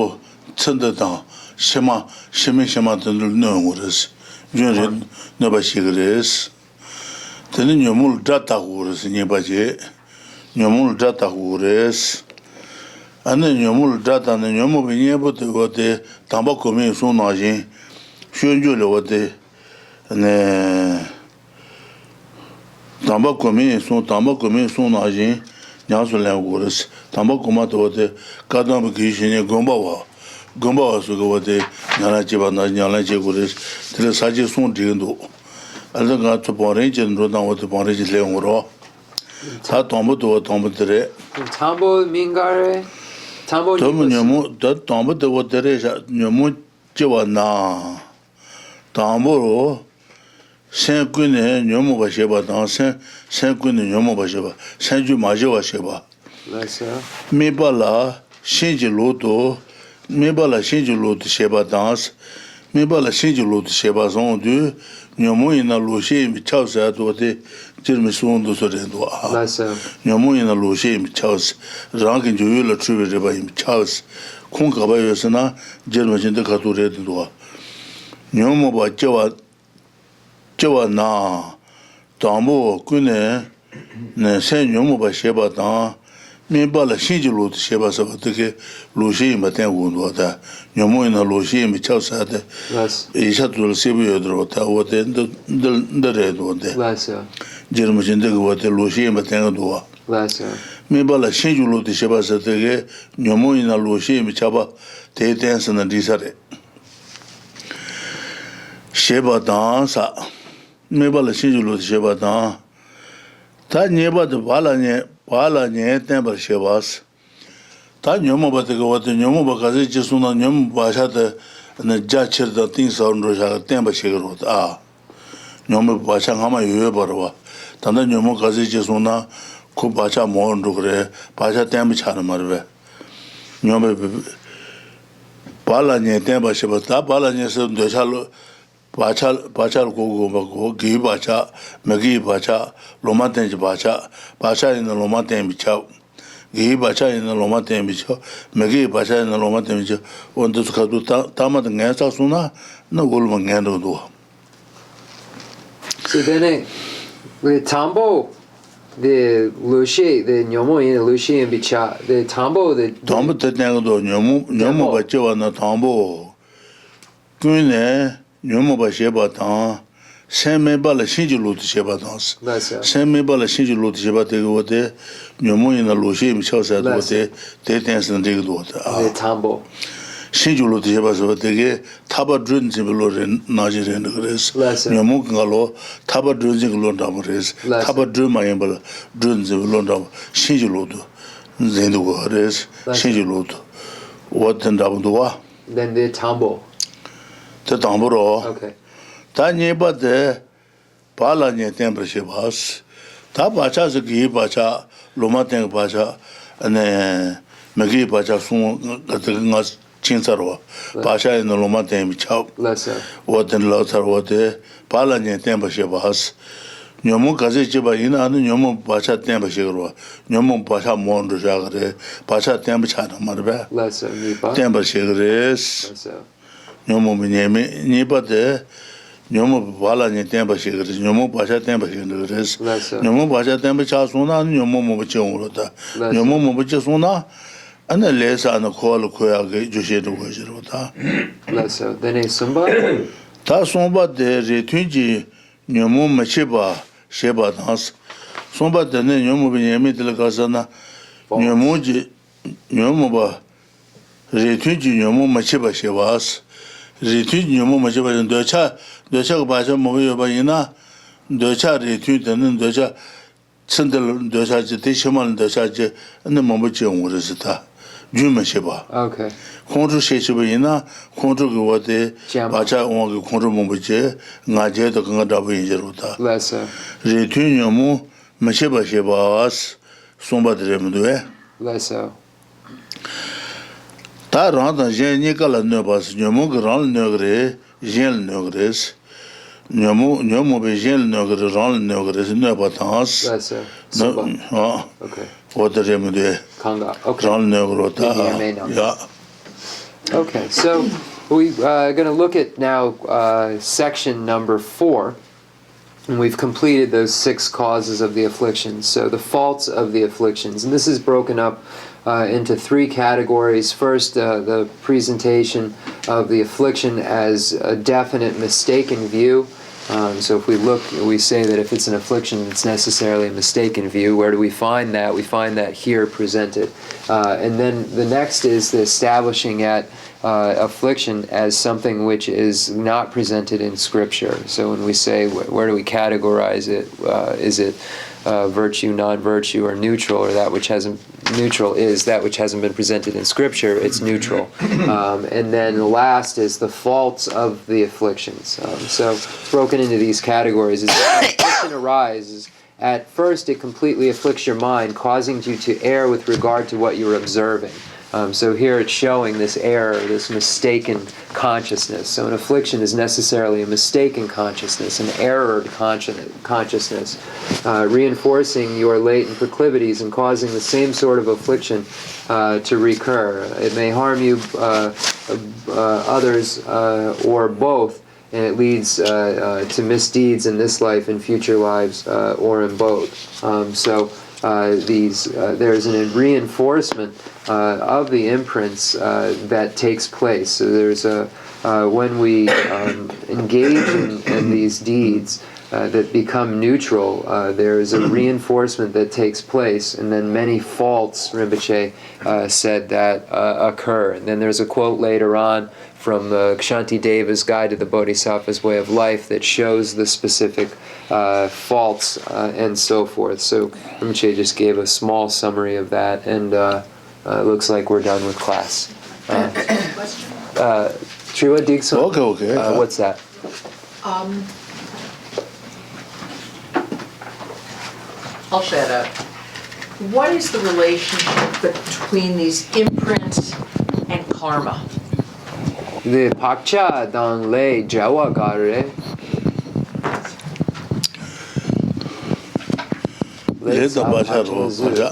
Tsundatang, Shema, Nogres, Julian Nobashigres, Telling your mul data wars in Yabaje, your mul data wars, and then your mul data and your moving able to what the Tambaco means so naging, Shunjula what the Tambaco means so naging. Wars, Tambacomato, Kadam Kishin, Gomba, so go the Nanachiba, Nanachi, till Saji soon do. I don't got to Porridge and wrote down what the Porridge Leon Raw. Tombo to a tombotere. Tambo Mingare? Tambo Tombo, that tombo to what there is at Nyamuchiwana. Tambo. Saint Queen and Yomo Basheba dancing, Saint Queen and Yomo Basheba, Saint Jumajo Sheba. Mebala, Shinji Loto, Mebala Shinji Lot Sheba dance, Mebala Shinji Lot Sheba zone du, Yomo in a Loche, Charles at what the Jirmison do Sorendo. Yomo in a Loche, Charles, ranking Juila tribute by him, Charles, Kunkabayosana, German in the Cature Dua. Yomo Bajawa. Na Tambo Kune Sen Yomoba Sheba Dan Mibala Shinjulu Sheba Sabatake Lushi Maten Wundwata Yomo in a Lushi Michelsate Ishatul Sibu Drota what the red one there German what the Lushi Matengua Mibala Shinjulu Sheba Satake Yomo in a Lushi Michaba Te dance and Disare Sheba dansa Mebala Shinjulu Sheba dan. Ta Neba the Bala Nye Temper Shebas. Ta Nyomoba the Gawat Nyomoba Kazichisuna Nyom Bashata and the Jachir the things on Roja Temper Shigarot. Nyomo Bashangama Yubarwa. Tanda Nyomo Kazichisuna Kubacha Mondugre, Pasha Tempichana Marve. Nyome Bala Nye Temper Sheba, Ta Bala Nye Deshalo. Bachal go give bacha, Magi bacha, Lomatenj bacha, Bacha in the Lomaten Bichau, give bacha in the Lomaten Bichau, Magi bacha in the Lomaten Bichau, on the Skadu Tamat and Ganta Suna, no Gulman Gando do. So then the Tambo, the Lushi, the Nyomo in the Lushi and Bicha, the Tambo, the Tambo Tango, Nyomo Bacho and the Tambo. Gune. Nyomo Basheba Dan, Saint Mebala Shinjulu Sheba dance. Saint Mebala Shinjulu Sheba take what they Nyomo in the Lushi, Michels at what they dance and dig water. Tambo Shinjulu Sheba, so they get Taba Druns in Najir and the Gres, Nyomukalo, Taba Druns in London Res, Taba Drumayambala, Druns in London, Shinjulu, Zendu Res, Shinjulu. What and Dabudua? Then the Tambo. The Tamburo. Okay. Tanya but the Palanya temperature was Tabacha, the Gi Bacha, Lomatang Bacha, and Magi Bacha soon got the Chinsaro, Bacha in the Lomatang Chop. What and Lothar what the Palanya temperature was. Nyomo Kazichiba in and Nyomo Bacha temperature, Nyomo Bacha Mondo Jagre, Bacha temperature, Marbe, temperature is. Nyomo Minemi, Nipa de Nyomo Vala Nitemba Shigres, Nyomo Basha Temba Shigres, Nyomo Basha Temba Chasuna, Nyomo Mobichonota, Nyomo Mobichasuna, ane lesa ane koala koya ge Geshe Lharampa ta. Leso. Dene Sumba? Ta somba de retunji nyomu macheba sheba dans. Somba de ne nyomu benyami de la kasana nyomu ba retunji nyomu macheba shebas. Retunji nyomu macheba docha ko bacha mo yo ba ina docha retun de ne docha sendel docha je de shemal docha je ne mo je ngurista. Juma sheba. Okay. Khonsur sheba ina khonsur go wate bacha onga khonsur mo je ngaje to kanga da yin jero ta. Leso. Retun nyomu macheba shebas somba de remdwe. Leso. Ta randa je ni kala ne bas nyomu gran ne gre jen ne gres. Nyomu be jen ne gre ran ne gres ne batans. Leso. No, Sumba. Okay. what the remdwe. Kanga. Okay. Ran ne grota. Yeah. Okay, so we're going to look at now section number 4, and we've completed those 6 causes of the afflictions. So the faults of the afflictions, and this is broken up into 3 categories. First, the presentation of the affliction as a definite mistaken view. So if we look, we say that if it's an affliction, it's necessarily a mistaken view. Where do we find that? We find that here presented. And then the next is the establishing at affliction as something which is not presented in Scripture. So when we say, where do we categorize it? Is it virtue, non-virtue, or neutral, or that which hasn't neutral is that which hasn't been presented in Scripture? It's neutral. And then the last is the faults of the afflictions. So broken into these categories is that when affliction arises. At first, it completely afflicts your mind, causing you to err with regard to what you're observing. So here it's showing this error, this mistaken consciousness. So an affliction is necessarily a mistaken consciousness, an errored consciousness, reinforcing your latent proclivities and causing the same sort of affliction to recur. It may harm you, others, or both, and it leads to misdeeds in this life, in future lives, or in both. There's a reinforcement of the imprints that takes place. So there's when we engage in these deeds that become neutral, there is a reinforcement that takes place, and then many faults, Rinpoche said, that occur. And then there's a quote later on from Kshanti Deva's Guide to the Bodhisattva's Way of Life that shows the specific faults and so forth. So Rinpoche just gave a small summary of that, and it looks like we're done with class. Triwa Digson? Okay. What's that? I'll shut up. What is the relationship between these imprints and karma? The pakcha dan le jawa gare. Le da bacha ro ja.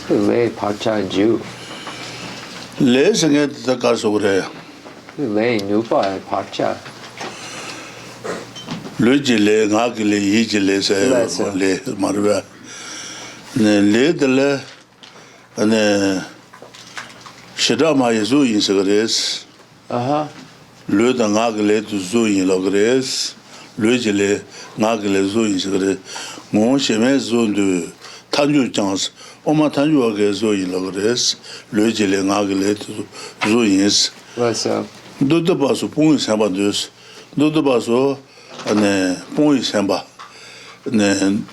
Le pakcha ju. Le senge da ka so re. Le nupa pakcha. Le jile nga gile yi jile se le marwa. Ne le de le ane shidama yezu yin se gres. Le da nga gile tu zu yin lo gres. Le jile nga gile zu yin se gres. Mon chemin zu de tanju chance. Oma tanju ge zu yin lo gres. Le jile nga gile tu zu yin. What's up? Do de baso pon samba dus. Do de baso ane pon samba. Ne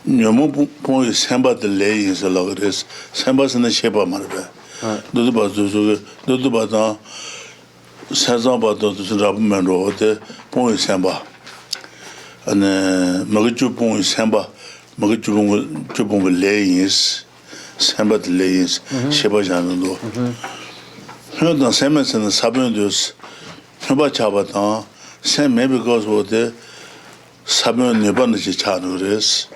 nyomo pon samba de le yin se lo gres. Samba se ne sheba marbe. Do de baso do de bata saza bato de rab menro de pon samba. Ane magju pon samba. Magju pon le yin samba de le yin sheba jan do. Dans ces moments, c'est sabin dus. Je ne sais pas c'est même because what the sabin ne pas ne chanoures.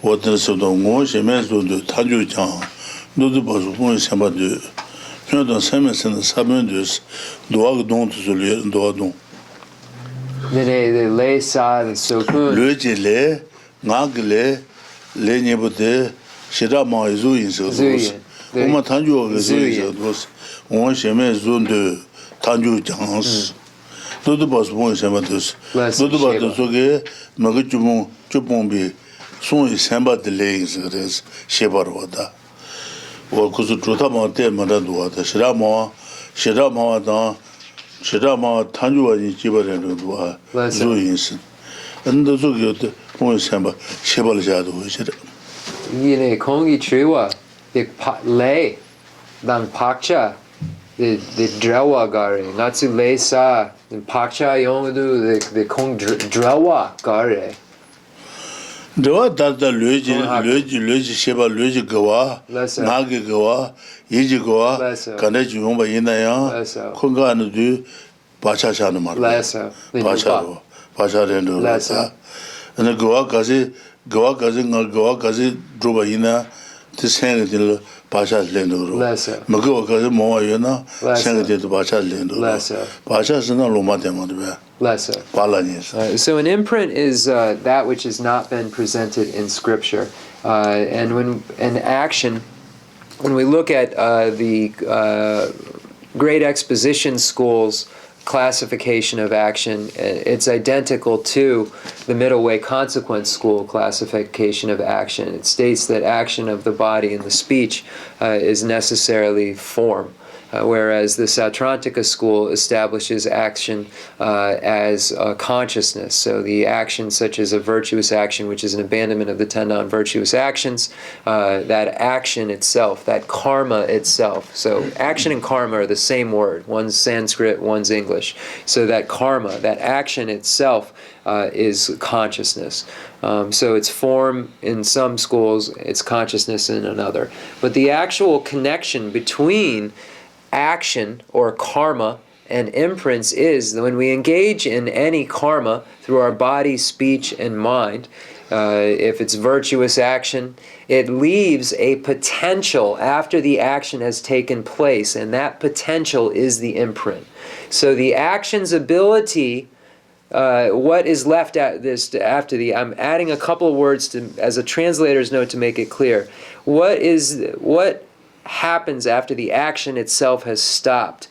What the so donc moi je mets de tanju jan. Nous de pas pour c'est pas de. Dans ces moments, c'est sabin dus. Doit donc le doit donc. Le sa le sokun. Le gelé, nagle, 레니부터 시라마 주인서 오마 탄주가 주인서 원 셈에 존데 탄주 장스 너도 봐서 뭐 셈마도스 너도 봐도 속에 막이 좀 손이 셈바들 레이스 그래서 셰바로다 뭐 그저 좋다만 때마다 도와다 시라마다 탄주와니 집어내는 도와 주인서 근데 속에 뭐 셈바 셰발자도 오시다 이네 공기 트리와 레 당 박차 the drawa gare natsu lesa the pakcha yongdu the kong drawa gare drawa da löji sheba löji gawa nage gawa yeji gawa kana ji yongba yinaya konga anu du pacha chanu mar pacha rendo lesa ana gawa kazi droba yina tiseng dil Pasha Lendo. Mago Moyana, Senator Pasha Lendo. Pasha is not Loma Demodbe. So an imprint is that which has not been presented in Scripture. And when an action, when we look at the great exposition schools classification of action, it's identical to the middle way consequence school classification of action. It states that action of the body and the speech is necessarily form, whereas the Sautrantika school establishes action as consciousness. So the action such as a virtuous action, which is an abandonment of the 10 non-virtuous actions, that action itself, that karma itself. So action and karma are the same word. One's Sanskrit, one's English. So that karma, that action itself is consciousness. So it's form in some schools, it's consciousness in another. But the actual connection between action or karma and imprints is that when we engage in any karma through our body, speech, and mind, if it's virtuous action, it leaves a potential after the action has taken place, and that potential is the imprint. So the action's ability, what is left after the, I'm adding a couple of words as a translator's note to make it clear. What happens after the action itself has stopped?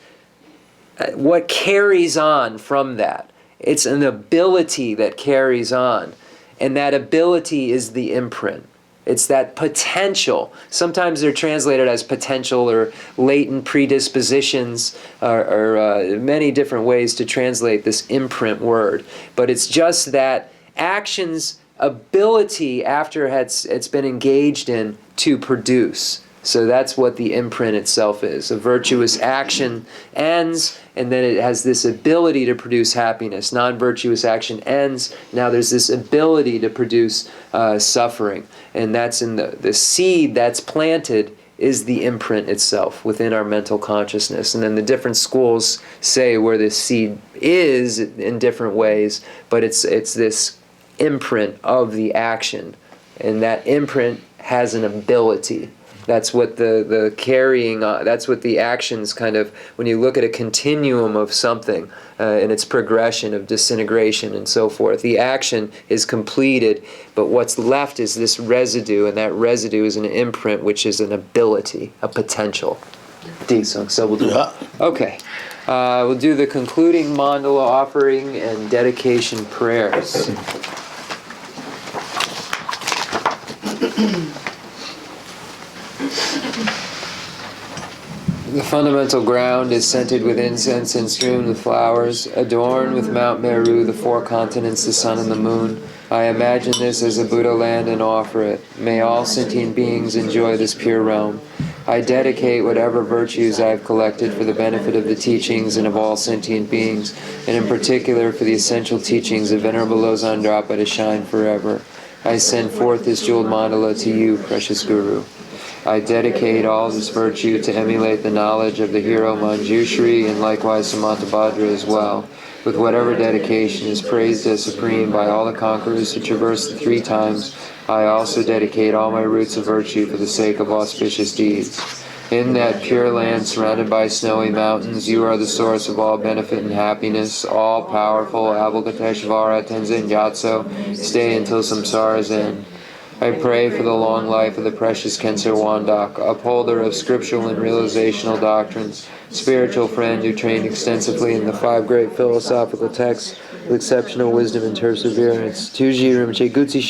What carries on from that? It's an ability that carries on, and that ability is the imprint. It's that potential. Sometimes they're translated as potential or latent predispositions, or many different ways to translate this imprint word. But it's just that action's ability after it's been engaged in to produce. So that's what the imprint itself is. A virtuous action ends, and then it has this ability to produce happiness. Non-virtuous action ends, now there's this ability to produce suffering. And that's in the seed that's planted is the imprint itself within our mental consciousness. And then the different schools say where this seed is in different ways, but it's this imprint of the action. And that imprint has an ability. That's what the carrying, that's what the actions kind of, when you look at a continuum of something and its progression of disintegration and so forth, the action is completed, but what's left is this residue, and that residue is an imprint, which is an ability, a potential. So we'll do that. Okay. We'll do the concluding mandala offering and dedication prayers. The fundamental ground is scented with incense and strewn with flowers, adorned with Mount Meru, the four continents, the sun and the moon. I imagine this as a Buddha land and offer it. May all sentient beings enjoy this pure realm. I dedicate whatever virtues I have collected for the benefit of the teachings and of all sentient beings, and in particular for the essential teachings of Venerable Losang Drapa to shine forever. I send forth this jeweled mandala to you, precious Guru. I dedicate all this virtue to emulate the knowledge of the hero Manjushri and likewise Samantabhadra as well, with whatever dedication is praised as supreme by all the conquerors who traverse the 3 times. I also dedicate all my roots of virtue for the sake of auspicious deeds. In that pure land surrounded by snowy mountains, you are the source of all benefit and happiness, all-powerful Avalokiteshvara Tenzin Gyatso, stay until samsara's end. I pray for the long life of the precious Khensur Wandak, upholder of scriptural and realizational doctrines, spiritual friend who trained extensively in the 5 great philosophical texts with exceptional wisdom and perseverance. Tuji Rinpoche Gutsi